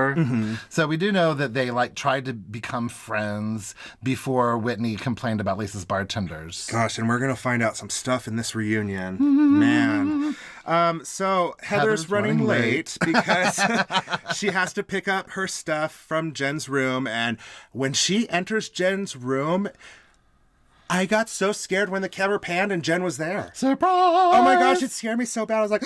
So we do know that they like tried to become friends before Whitney complained about Lisa's bartenders. Gosh, and we're going to find out some stuff in this reunion. Man. So Heather's running late because she has to pick up her stuff from Jen's room. And when she enters Jen's room, I got so scared when the camera panned and Jen was there. Surprise! Oh my gosh, it scared me so bad. I was like,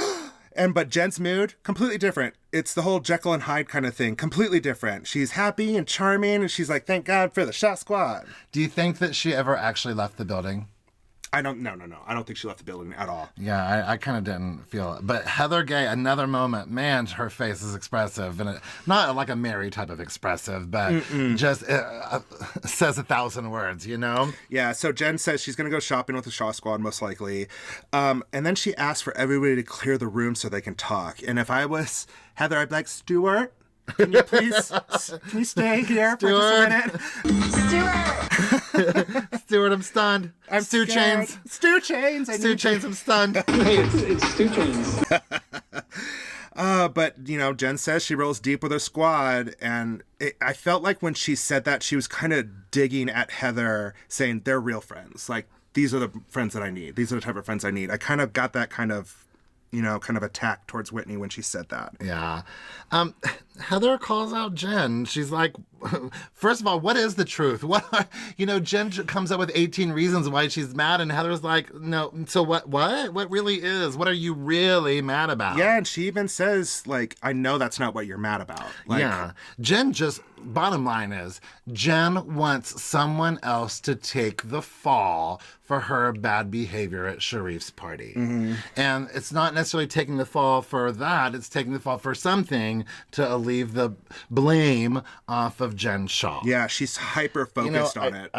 but Jen's mood, completely different. It's the whole Jekyll and Hyde kind of thing. Completely different. She's happy and charming, and she's like, thank God for the shot squad. Do you think that she ever actually left the building? No. I don't think she left the building at all. Yeah, I kind of didn't feel it. But Heather Gay, another moment, man, her face is expressive. And not like a Mary type of expressive, but just says 1,000 words, you know? Yeah, so Jen says she's going to go shopping with the Shaw Squad, most likely. And then she asks for everybody to clear the room so they can talk. And if I was Heather, I'd be like, Stuart, can you please, can you stay here for just a minute? Stuart, I'm stunned. I'm Stu scared. Chains. Stu Chains. Stu Chains, I'm stunned. Hey, it's Stu Chains. But, you know, Jen says she rolls deep with her squad, and I felt like when she said that, she was kind of digging at Heather, saying they're real friends. Like, these are the friends that I need. These are the type of friends I need. I kind of got that kind of attack towards Whitney when she said that. Yeah. Heather calls out Jen. She's like, first of all, what is the truth? Jen comes up with 18 reasons why she's mad, and Heather's like, no, so what? What really is? What are you really mad about? Yeah, and she even says, like, I know that's not what you're mad about. Like, yeah. Bottom line is, Jen wants someone else to take the fall for her bad behavior at Sharif's party. And it's not necessarily taking the fall for that, it's taking the fall for something to alleviate the blame off of Jen Shah. Yeah, she's hyper-focused on it.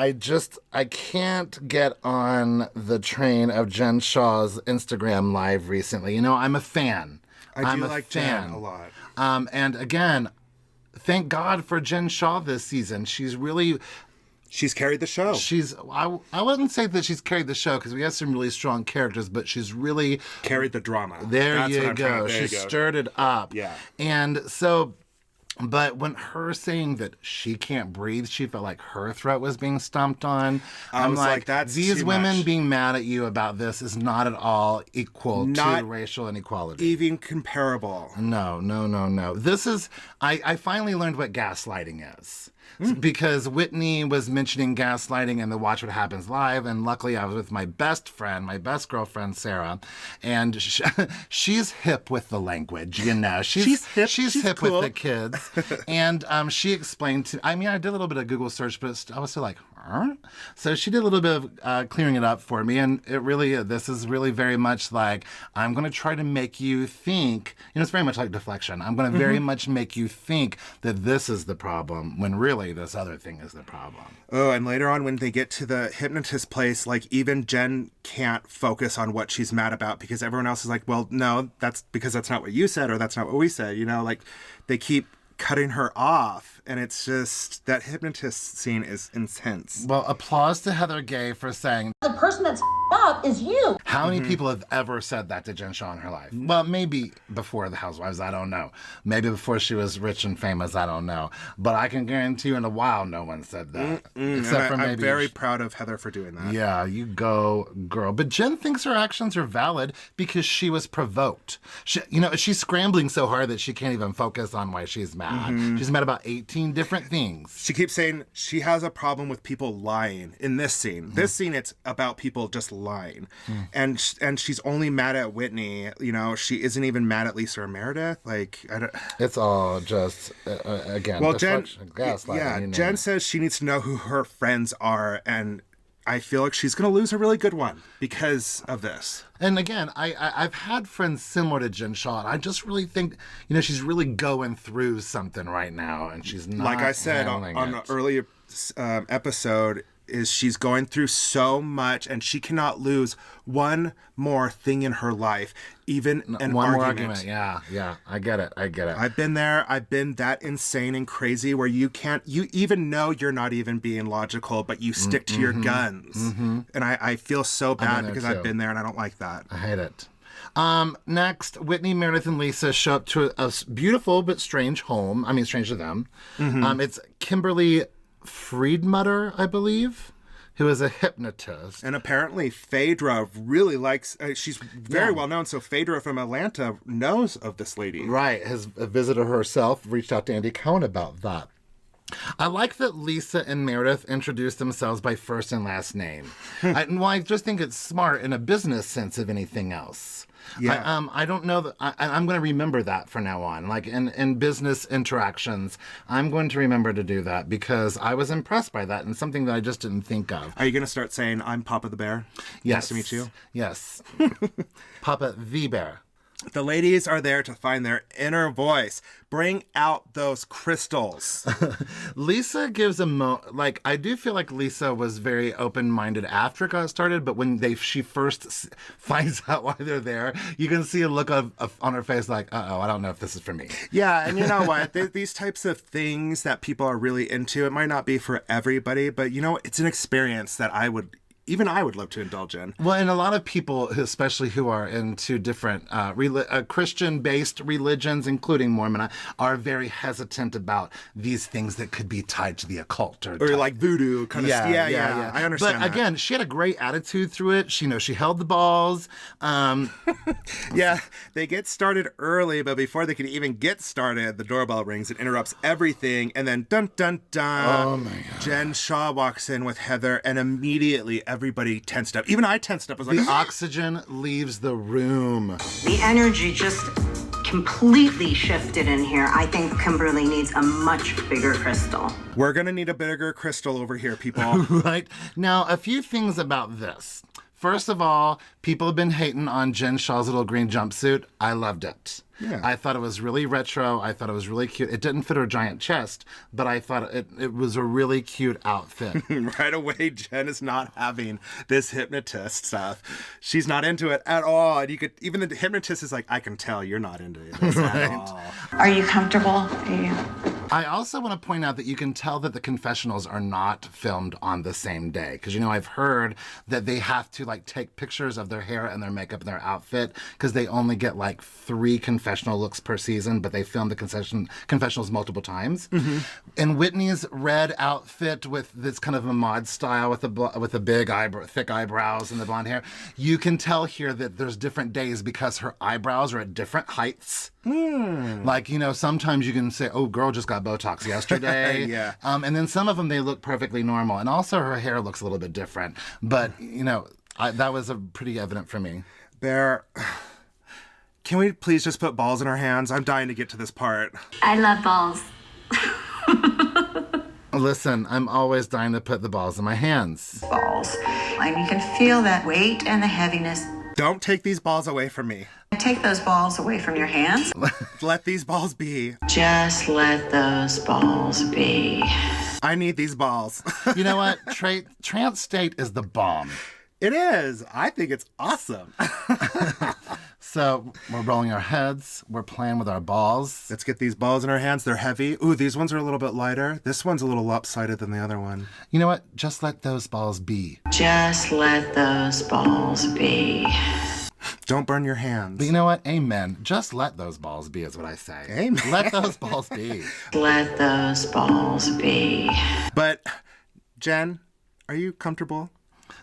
I can't get on the train of Jen Shah's Instagram live recently. You know, I'm a fan. I do like Jen a lot. And again, thank God for Jen Shah this season. She's carried the show. I wouldn't say that she's carried the show because we have some really strong characters, but she's really carried the drama. That's you go. She stirred it up. Yeah. And so, but when her saying that she can't breathe, she felt like her throat was being stomped on. I'm like, that's these women much. Being mad at you about this is not at all equal to racial inequality. Even comparable. No. This is, I finally learned what gaslighting is. Because Whitney was mentioning gaslighting in the Watch What Happens Live, and luckily I was with my best girlfriend, Sarah, and she's hip with the language, you know. She's hip cool. with the kids. And she explained to, I did a little bit of Google search, but I was still like, huh? So she did a little bit of clearing it up for me, and this is really very much like, I'm going to try to make you think, it's very much like deflection. I'm going to very much make you think that this is the problem, when really this other thing is the problem. Oh, and later on when they get to the hypnotist place, like even Jen can't focus on what she's mad about because everyone else is like, well, no, that's because that's not what you said or that's not what we said. Like they keep cutting her off, and it's just, that hypnotist scene is intense. Well, applause to Heather Gay for saying, The person that's up is you. How many people have ever said that to Jen Shah in her life? Well, maybe before the Housewives, I don't know. Maybe before she was rich and famous, I don't know. But I can guarantee you in a while, no one said that. Except for maybe... I'm very proud of Heather for doing that. Yeah, you go, girl. But Jen thinks her actions are valid because she was provoked. She's scrambling so hard that she can't even focus on why she's mad. She's mad about 18 different things. She keeps saying she has a problem with people lying in this scene. This scene, it's about people just lying. And she's only mad at Whitney. She isn't even mad at Lisa or Meredith. It's all just, again, well, Jen says she needs to know who her friends are, and I feel like she's going to lose a really good one because of this. And again, I've had friends similar to Jen Shah, and I just really think, she's really going through something right now, and she's not. Like I said on an earlier episode, is she's going through so much, and she cannot lose one more thing in her life, even an one argument. More argument. Yeah, I get it. I've been there. I've been that insane and crazy where you even know you're not even being logical, but you stick to your guns. And I feel so bad because I've been there, and I don't like that. I hate it. Next, Whitney, Meredith, and Lisa show up to a beautiful but strange home. I mean, strange to them. It's Kimberly Friedmutter, I believe, who is a hypnotist. And apparently Phaedra really likes, she's very well known, so Phaedra from Atlanta knows of this lady. Right, has visited herself, reached out to Andy Cohen about that. I like that Lisa and Meredith introduced themselves by first and last name. I just think it's smart in a business sense of anything else. Yeah. I don't know that I'm going to remember that from now on. Like in business interactions, I'm going to remember to do that because I was impressed by that and something that I just didn't think of. Are you going to start saying, I'm Papa the Bear? Yes. Nice to meet you. Yes. Papa the Bear. The ladies are there to find their inner voice. Bring out those crystals. Lisa gives I do feel like Lisa was very open-minded after it got started, but when she first finds out why they're there, you can see a look on her face like, uh-oh, I don't know if this is for me. Yeah, and you know what? These types of things that people are really into, it might not be for everybody, but it's an experience that I would love to indulge in. Well, and a lot of people, especially who are into different Christian-based religions, including Mormon, are very hesitant about these things that could be tied to the occult. Or like voodoo kind of stuff. Yeah. I understand But again, she had a great attitude through it. She held the balls. Yeah, they get started early, but before they can even get started, the doorbell rings. It interrupts everything, and then dun, dun, dun. Oh, my God. Jen Shah walks in with Heather, and immediately everybody tensed up. Even I tensed up. I was like, the oxygen leaves the room. The energy just completely shifted in here. I think Kimberly needs a much bigger crystal. We're going to need a bigger crystal over here, people. Right? Now, a few things about this. First of all, people have been hating on Jen Shah's little green jumpsuit. I loved it. Yeah. I thought it was really retro. I thought it was really cute. It didn't fit her giant chest, but I thought it was a really cute outfit. Right away, Jen is not having this hypnotist stuff. She's not into it at all. And even the hypnotist is like, I can tell you're not into this at all. Are you comfortable? I also want to point out that you can tell that the confessionals are not filmed on the same day. Because, I've heard that they have to, take pictures of their hair and their makeup and their outfit because they only get, 3 confessional looks per season, but they film the confessionals multiple times. In Whitney's red outfit with this kind of a mod style with a big thick eyebrows and the blonde hair, you can tell here that there's different days because her eyebrows are at different heights. Sometimes you can say, oh, girl just got Botox yesterday. Yeah. And then some of them, they look perfectly normal. And also her hair looks a little bit different. But, that was pretty evident for me. Bear, can we please just put balls in our hands? I'm dying to get to this part. I love balls. Listen, I'm always dying to put the balls in my hands. Balls. And you can feel that weight and the heaviness. Don't take these balls away from me. Take those balls away from your hands. Let these balls be. Just let those balls be. I need these balls. You know what? Trance state is the bomb. It is. I think it's awesome. So we're rolling our heads. We're playing with our balls. Let's get these balls in our hands. They're heavy. Ooh, these ones are a little bit lighter. This one's a little lopsided than the other one. You know what? Just let those balls be. Just let those balls be. Don't burn your hands. But you know what? Amen. Just let those balls be is what I say. Amen. Let those balls be. Let those balls be. But, Jen, are you comfortable?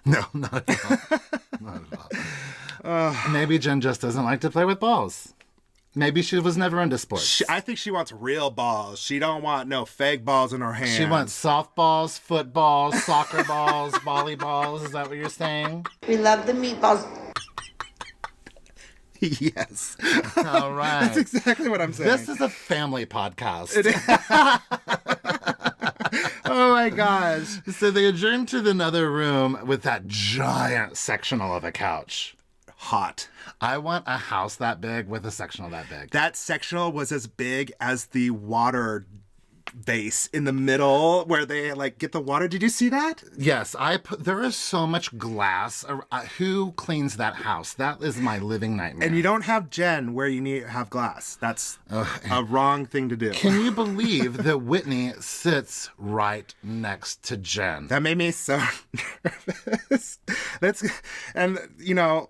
No, not at all. Not at all. Maybe Jen just doesn't like to play with balls. Maybe she was never into sports. I think she wants real balls. She don't want no fake balls in her hands. She wants softballs, footballs, soccer balls, volleyballs. Is that what you're saying? We love the meatballs. Yes. All right. That's exactly what I'm saying. This is a family podcast. Oh my gosh. So they adjourned to another room with that giant sectional of a couch. Hot. I want a house that big with a sectional that big. That sectional was as big as the water base in the middle where they like get the water. Did you see that? Yes, there is so much glass. Who cleans that house? That is my living nightmare. And you don't have Jen where you need to have glass. That's a wrong thing to do. Can you believe that Whitney sits right next to Jen? That made me so nervous. And you know,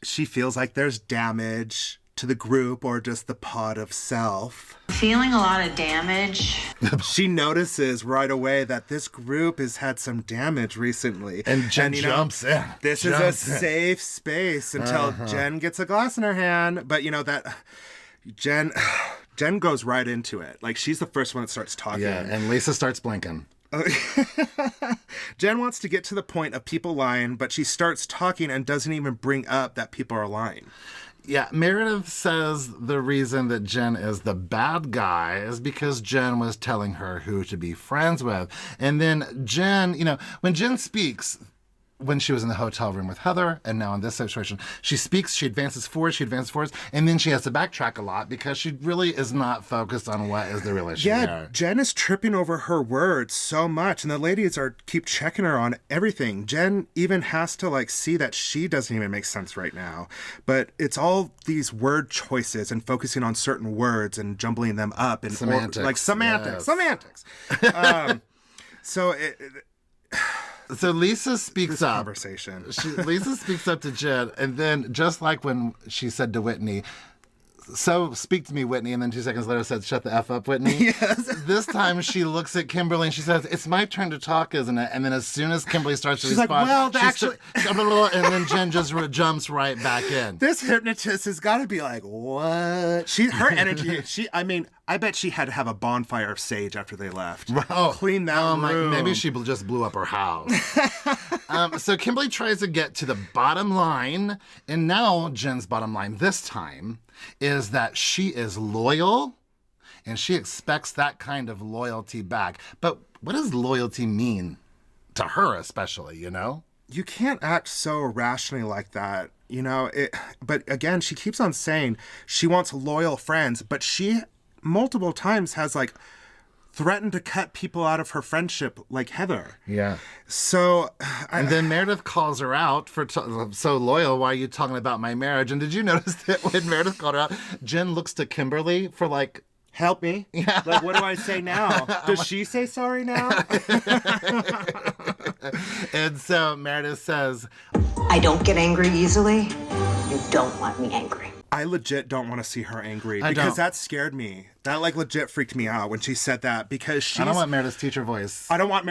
she feels like there's damage to the group or just the pod of self. Feeling a lot of damage. She notices right away that this group has had some damage recently. And Jen jumps in. This is a safe space until Jen gets a glass in her hand. But you know that Jen goes right into it. Like she's the first one that starts talking. Yeah, and Lisa starts blinking. Jen wants to get to the point of people lying, but she starts talking and doesn't even bring up that people are lying. Yeah, Meredith says the reason that Jen is the bad guy is because Jen was telling her who to be friends with. And then Jen, you know, when Jen speaks, when she was in the hotel room with Heather, and now in this situation, she speaks, she advances forward, and then she has to backtrack a lot because she really is not focused on what is the real issue. Yeah, Jen is tripping over her words so much, and the ladies keep checking her on everything. Jen even has to like see that she doesn't even make sense right now. But it's all these word choices and focusing on certain words and jumbling them up and semantics. Semantics. So Lisa speaks up. Conversation. Lisa speaks up to Jen, and then just like when she said to Whitney, "So speak to me, Whitney," and then 2 seconds later said, "Shut the F up, Whitney." Yes. This time she looks at Kimberly and she says, "It's my turn to talk, isn't it?" And then as soon as Kimberly starts to respond, and then Jen just jumps right back in. This hypnotist has got to be like, what? Her energy. I bet she had to have a bonfire of sage after they left. Clean that room. Maybe she just blew up her house. So Kimberly tries to get to the bottom line, and now Jen's bottom line this time is that she is loyal, and she expects that kind of loyalty back. But what does loyalty mean to her, especially, you know? You can't act so irrationally like that, you know? But again, she keeps on saying she wants loyal friends, but she multiple times has like threatened to cut people out of her friendship like Heather. Yeah. So and then Meredith calls her out for so loyal. Why are you talking about my marriage? And did you notice that when Meredith called her out, Jen looks to Kimberly for like, help me. Yeah. Like, what do I say now? Does she say sorry now? And so Meredith says, I don't get angry easily. You don't want me angry. I legit don't want to see her angry because that scared me. That like legit freaked me out when she said that because I don't want Meredith's teacher voice. I don't want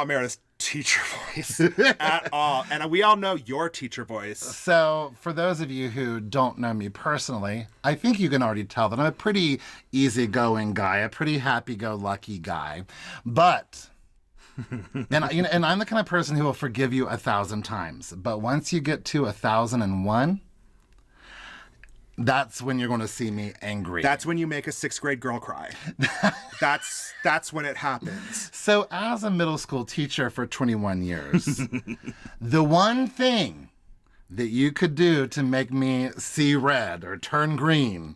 Meredith's teacher voice at all. And we all know your teacher voice. So for those of you who don't know me personally, I think you can already tell that I'm a pretty easygoing guy, a pretty happy-go-lucky guy. But and I'm the kind of person who will forgive you 1,000 times. But once you get to 1,001, that's when you're going to see me angry. That's when you make a 6th grade girl cry. That's when it happens. So as a middle school teacher for 21 years, the one thing that you could do to make me see red or turn green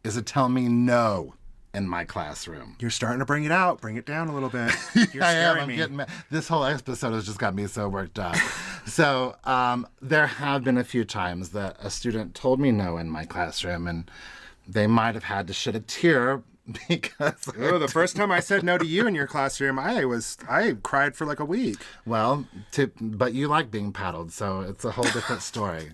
is to tell me no in my classroom. You're starting to bring it out. Bring it down a little bit. You're I am. scaring I'm me. getting mad. This whole episode has just got me so worked up. So there have been a few times that a student told me no in my classroom, and they might have had to shed a tear because... The first time I said no to you in your classroom, I cried for like a week. Well, but you like being paddled, so it's a whole different story.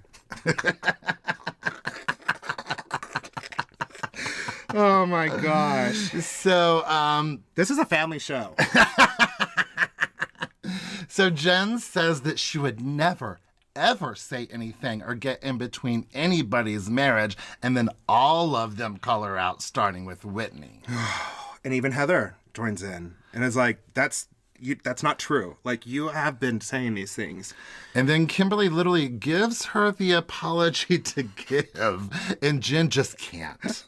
Oh my gosh. So, this is a family show. So Jen says that she would never, ever say anything or get in between anybody's marriage, and then all of them call her out, starting with Whitney. And even Heather joins in and is like, that's not true. Like, you have been saying these things. And then Kimberly literally gives her the apology to give, and Jen just can't.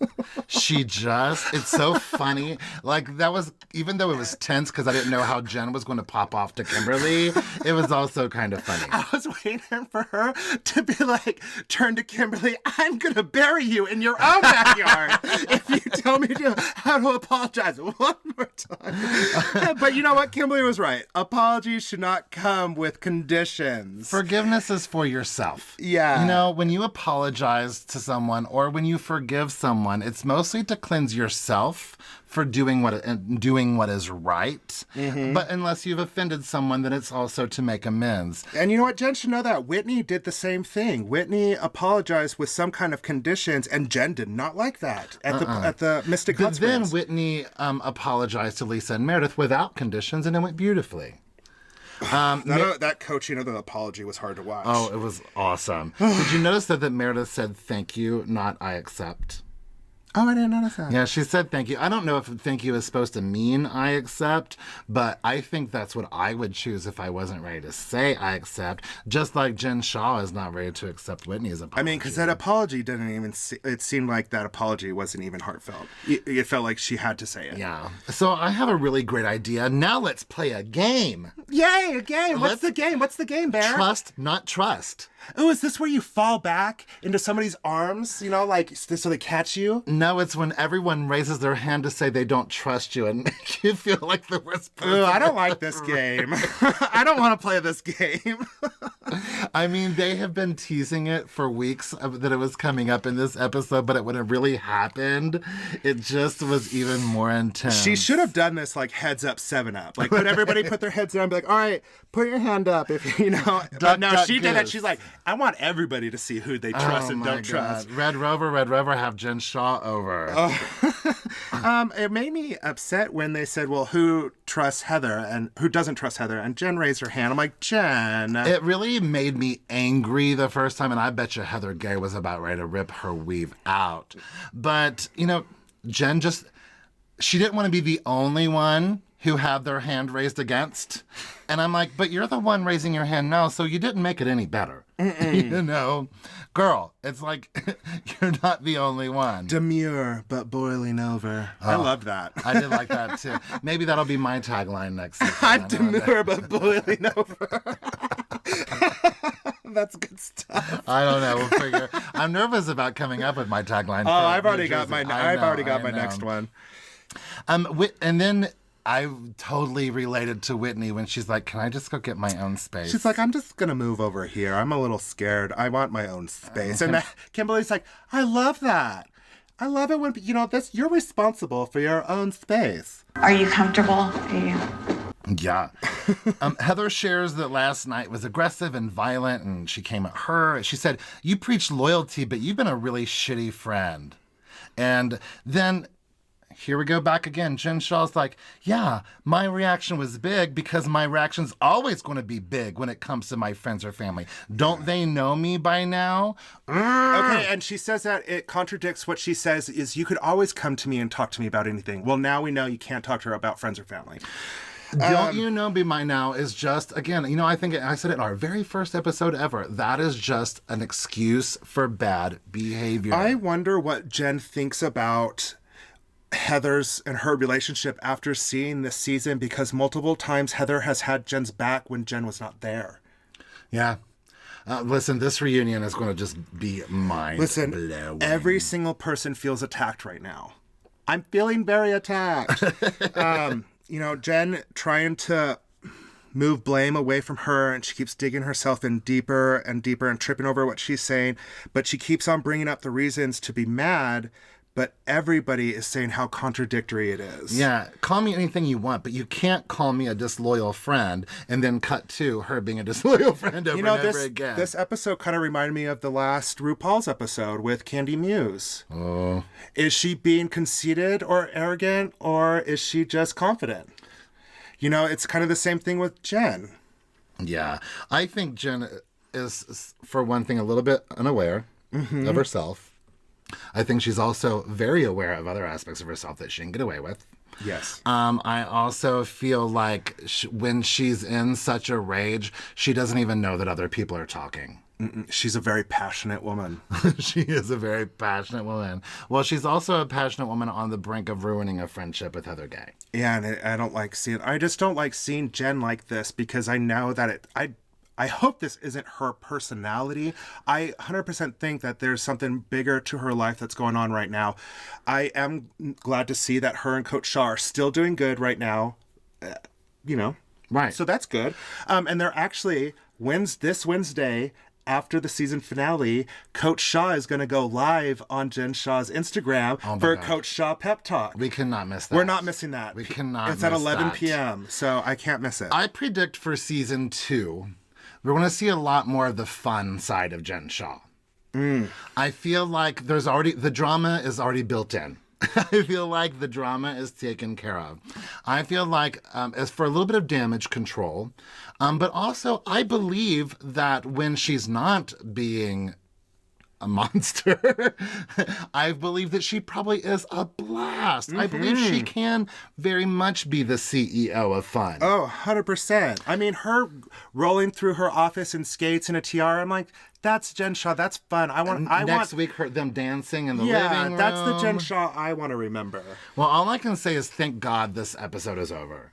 It's so funny. Like, that was, even though it was tense because I didn't know how Jen was going to pop off to Kimberly, it was also kind of funny. I was waiting for her to be like, turn to Kimberly, I'm going to bury you in your own backyard if you tell me how to apologize one more time. But you know what? Kimberly was right. Apologies should not come with conditions. Forgiveness is for yourself. Yeah. You know, when you apologize to someone or when you forgive someone, it's mostly to cleanse yourself for doing what is right. Mm-hmm. But unless you've offended someone, then it's also to make amends. And you know what? Jen should know that. Whitney did the same thing. Whitney apologized with some kind of conditions, and Jen did not like that at the Mystic Hot Springs. Then Whitney apologized to Lisa and Meredith without conditions, and it went beautifully. That coaching of the apology was hard to watch. Oh, it was awesome. Did you notice that Meredith said thank you, not I accept? Oh, I didn't notice that. Yeah, she said thank you. I don't know if thank you is supposed to mean I accept, but I think that's what I would choose if I wasn't ready to say I accept, just like Jen Shah is not ready to accept Whitney's apology. I mean, because that apology it seemed like that apology wasn't even heartfelt. It felt like she had to say it. Yeah. So I have a really great idea. Now let's play a game. Yay, a game. What's the game? What's the game, Bear? Trust, not trust. Oh, is this where you fall back into somebody's arms, you know, like so they catch you? No, it's when everyone raises their hand to say they don't trust you and make you feel like the worst person. Oh, I don't like this game. I don't want to play this game. I mean, they have been teasing it for weeks that it was coming up in this episode, but when it really happened, it just was even more intense. She should have done this like heads up 7-Up. Like, everybody put their heads down and be like, all right, put your hand up if you know. But no, she did it. She's like, I want everybody to see who they trust and don't trust. Red Rover, have Jen Shah over. It made me upset when they said, well, who trusts Heather and who doesn't trust Heather? And Jen raised her hand. I'm like, Jen. It really made me angry the first time, and I bet you Heather Gay was about ready to rip her weave out. But, you know, Jen she didn't want to be the only one who had their hand raised against. And I'm like, but you're the one raising your hand now, so you didn't make it any better. You know? Girl, it's like, you're not the only one. Demure, but boiling over. I loved that. I did like that, too. Maybe that'll be my tagline next season. I'm demure, but boiling over. That's good stuff. I don't know. We'll figure. I'm nervous about coming up with my tagline. Oh, I've already got my next one. And then I totally related to Whitney when she's like, can I just go get my own space? She's like, I'm just going to move over here. I'm a little scared. I want my own space. And Kimberly's like, I love that. I love it when, you know, you're responsible for your own space. Are you comfortable? Yeah. Heather shares that last night was aggressive and violent, and she came at her. She said, you preach loyalty, but you've been a really shitty friend. And then here we go back again. Jen Shah's like, yeah, my reaction was big because my reaction's always going to be big when it comes to my friends or family. Don't they know me by now? Okay, and she says that it contradicts what she says is you could always come to me and talk to me about anything. Well, now we know you can't talk to her about friends or family. Don't you know me by now is just, again, you know, I think I said it in our very first episode ever. That is just an excuse for bad behavior. I wonder what Jen thinks about Heather's and her relationship after seeing this season, because multiple times Heather has had Jen's back when Jen was not there. Yeah. Listen, this reunion is going to just be mind-blowing. Listen, every single person feels attacked right now. I'm feeling very attacked. You know, Jen trying to move blame away from her, and she keeps digging herself in deeper and deeper and tripping over what she's saying. But she keeps on bringing up the reasons to be mad, but everybody is saying how contradictory it is. Yeah, call me anything you want, but you can't call me a disloyal friend and then cut to her being a disloyal friend over and over again. This episode kind of reminded me of the last RuPaul's episode with Candy Muse. Oh. Is she being conceited or arrogant, or is she just confident? You know, it's kind of the same thing with Jen. Yeah, I think Jen is, for one thing, a little bit unaware of herself. I think she's also very aware of other aspects of herself that she didn't get away with. Yes. I also feel like when she's in such a rage, she doesn't even know that other people are talking. She's a very passionate woman. She is a very passionate woman. Well, she's also a passionate woman on the brink of ruining a friendship with Heather Gay. Yeah, and I don't like seeing... I just don't like seeing Jen like this, because I know that I hope this isn't her personality. I 100% think that there's something bigger to her life that's going on right now. I am glad to see that her and Coach Shah are still doing good right now. Right. So that's good. And they're actually, this Wednesday, after the season finale, Coach Shah is going to go live on Jen Shah's Instagram for Coach Shah Pep Talk. We cannot miss that. We're not missing that. We cannot miss that. It's at 11 p.m., so I can't miss it. I predict for season 2... we're going to see a lot more of the fun side of Jen Shah. I feel like the drama is already built in. I feel like the drama is taken care of. I feel like as for a little bit of damage control, but also I believe that when she's not being a monster, I believe that she probably is a blast. I believe she can very much be the CEO of fun. Oh, 100%. I mean, her rolling through her office in skates and a tiara, I'm like, that's Jen Shah. That's fun. Next week, them dancing in the living room. That's the Jen Shah I want to remember. Well, all I can say is thank God this episode is over.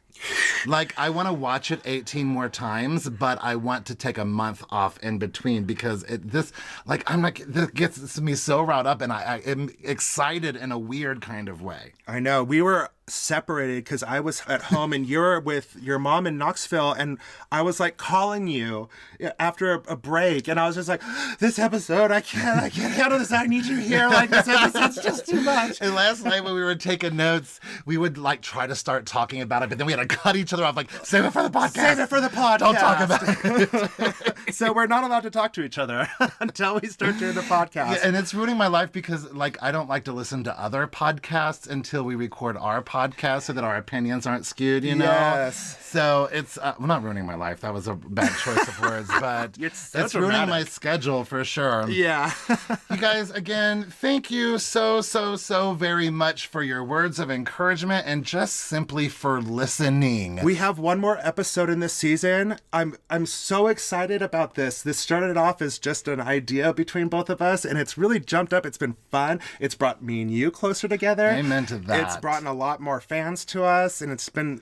Like, I want to watch it 18 more times, but I want to take a month off in between, because this gets me so riled up, and I am excited in a weird kind of way. I know. We were separated because I was at home and you're with your mom in Knoxville, and I was like calling you after a break, and I was just like, this episode, I can't handle this. I need you here. Like, this episode's just too much. And last night when we were taking notes, we would like try to start talking about it, but then we had to cut each other off, like, save it for the podcast. Save it for the podcast. Don't talk about it. So we're not allowed to talk to each other until we start doing the podcast. Yeah, and it's ruining my life because, like, I don't like to listen to other podcasts until we record our podcast so that our opinions aren't skewed, you know? Yes. So it's, well, not ruining my life. That was a bad choice of words, but it's ruining my schedule for sure. Yeah. You guys, again, thank you so very much for your words of encouragement and just simply for listening. We have one more episode in this season. I'm so excited about this. This started off as just an idea between both of us, and it's really jumped up. It's been fun. It's brought me and you closer together. Amen to that. It's brought in a lot more fans to us, and it's been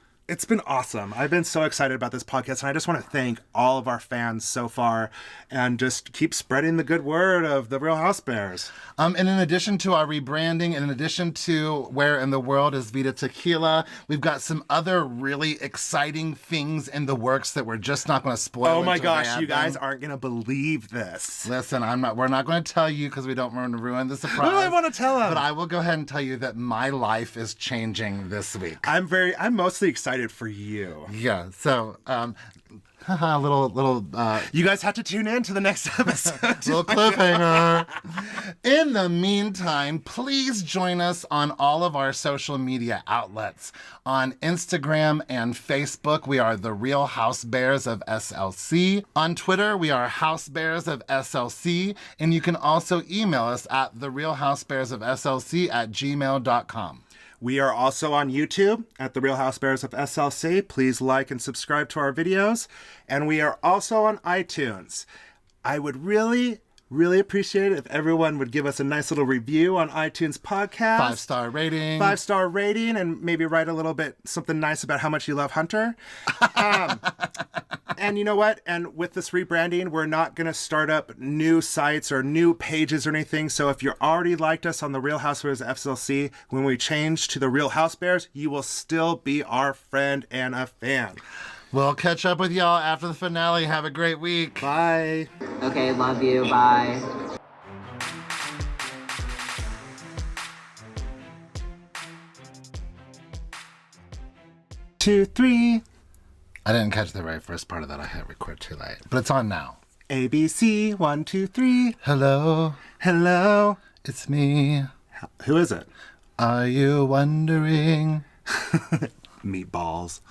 awesome. I've been so excited about this podcast, and I just want to thank all of our fans so far, and just keep spreading the good word of the Real Housebears. And in addition to our rebranding, and in addition to Where in the World is Vida Tequila, we've got some other really exciting things in the works that we're just not going to spoil. Oh my gosh, you guys aren't going to believe this. Listen, we're not going to tell you because we don't want to ruin the surprise. I want to tell them. But I will go ahead and tell you that my life is changing this week. I'm mostly excited for you. Yeah, so little you guys have to tune in to the next episode. Little cliffhanger. In the meantime, please join us on all of our social media outlets. On Instagram and Facebook, we are The Real Housebears of SLC. On Twitter, we are Housebears of SLC. And you can also email us at therealhousebearsofslc@gmail.com. We are also on YouTube at The Real Housebears of SLC. Please like and subscribe to our videos. And we are also on iTunes. I would really appreciate it if everyone would give us a nice little review on iTunes podcast. 5-star rating. 5-star rating, and maybe write a little bit something nice about how much you love Hunter. And you know what? And with this rebranding, we're not going to start up new sites or new pages or anything. So if you already liked us on The Real Housebears of SLC, when we change to The Real Housebears, you will still be our friend and a fan. We'll catch up with y'all after the finale. Have a great week. Bye. Okay, love you. Bye. Two, three. I didn't catch the very first part of that. I hit record too late. But it's on now. ABC, 1, 2, 3. Hello, Hello. it's me. Who is it? Are you wondering? Meatballs.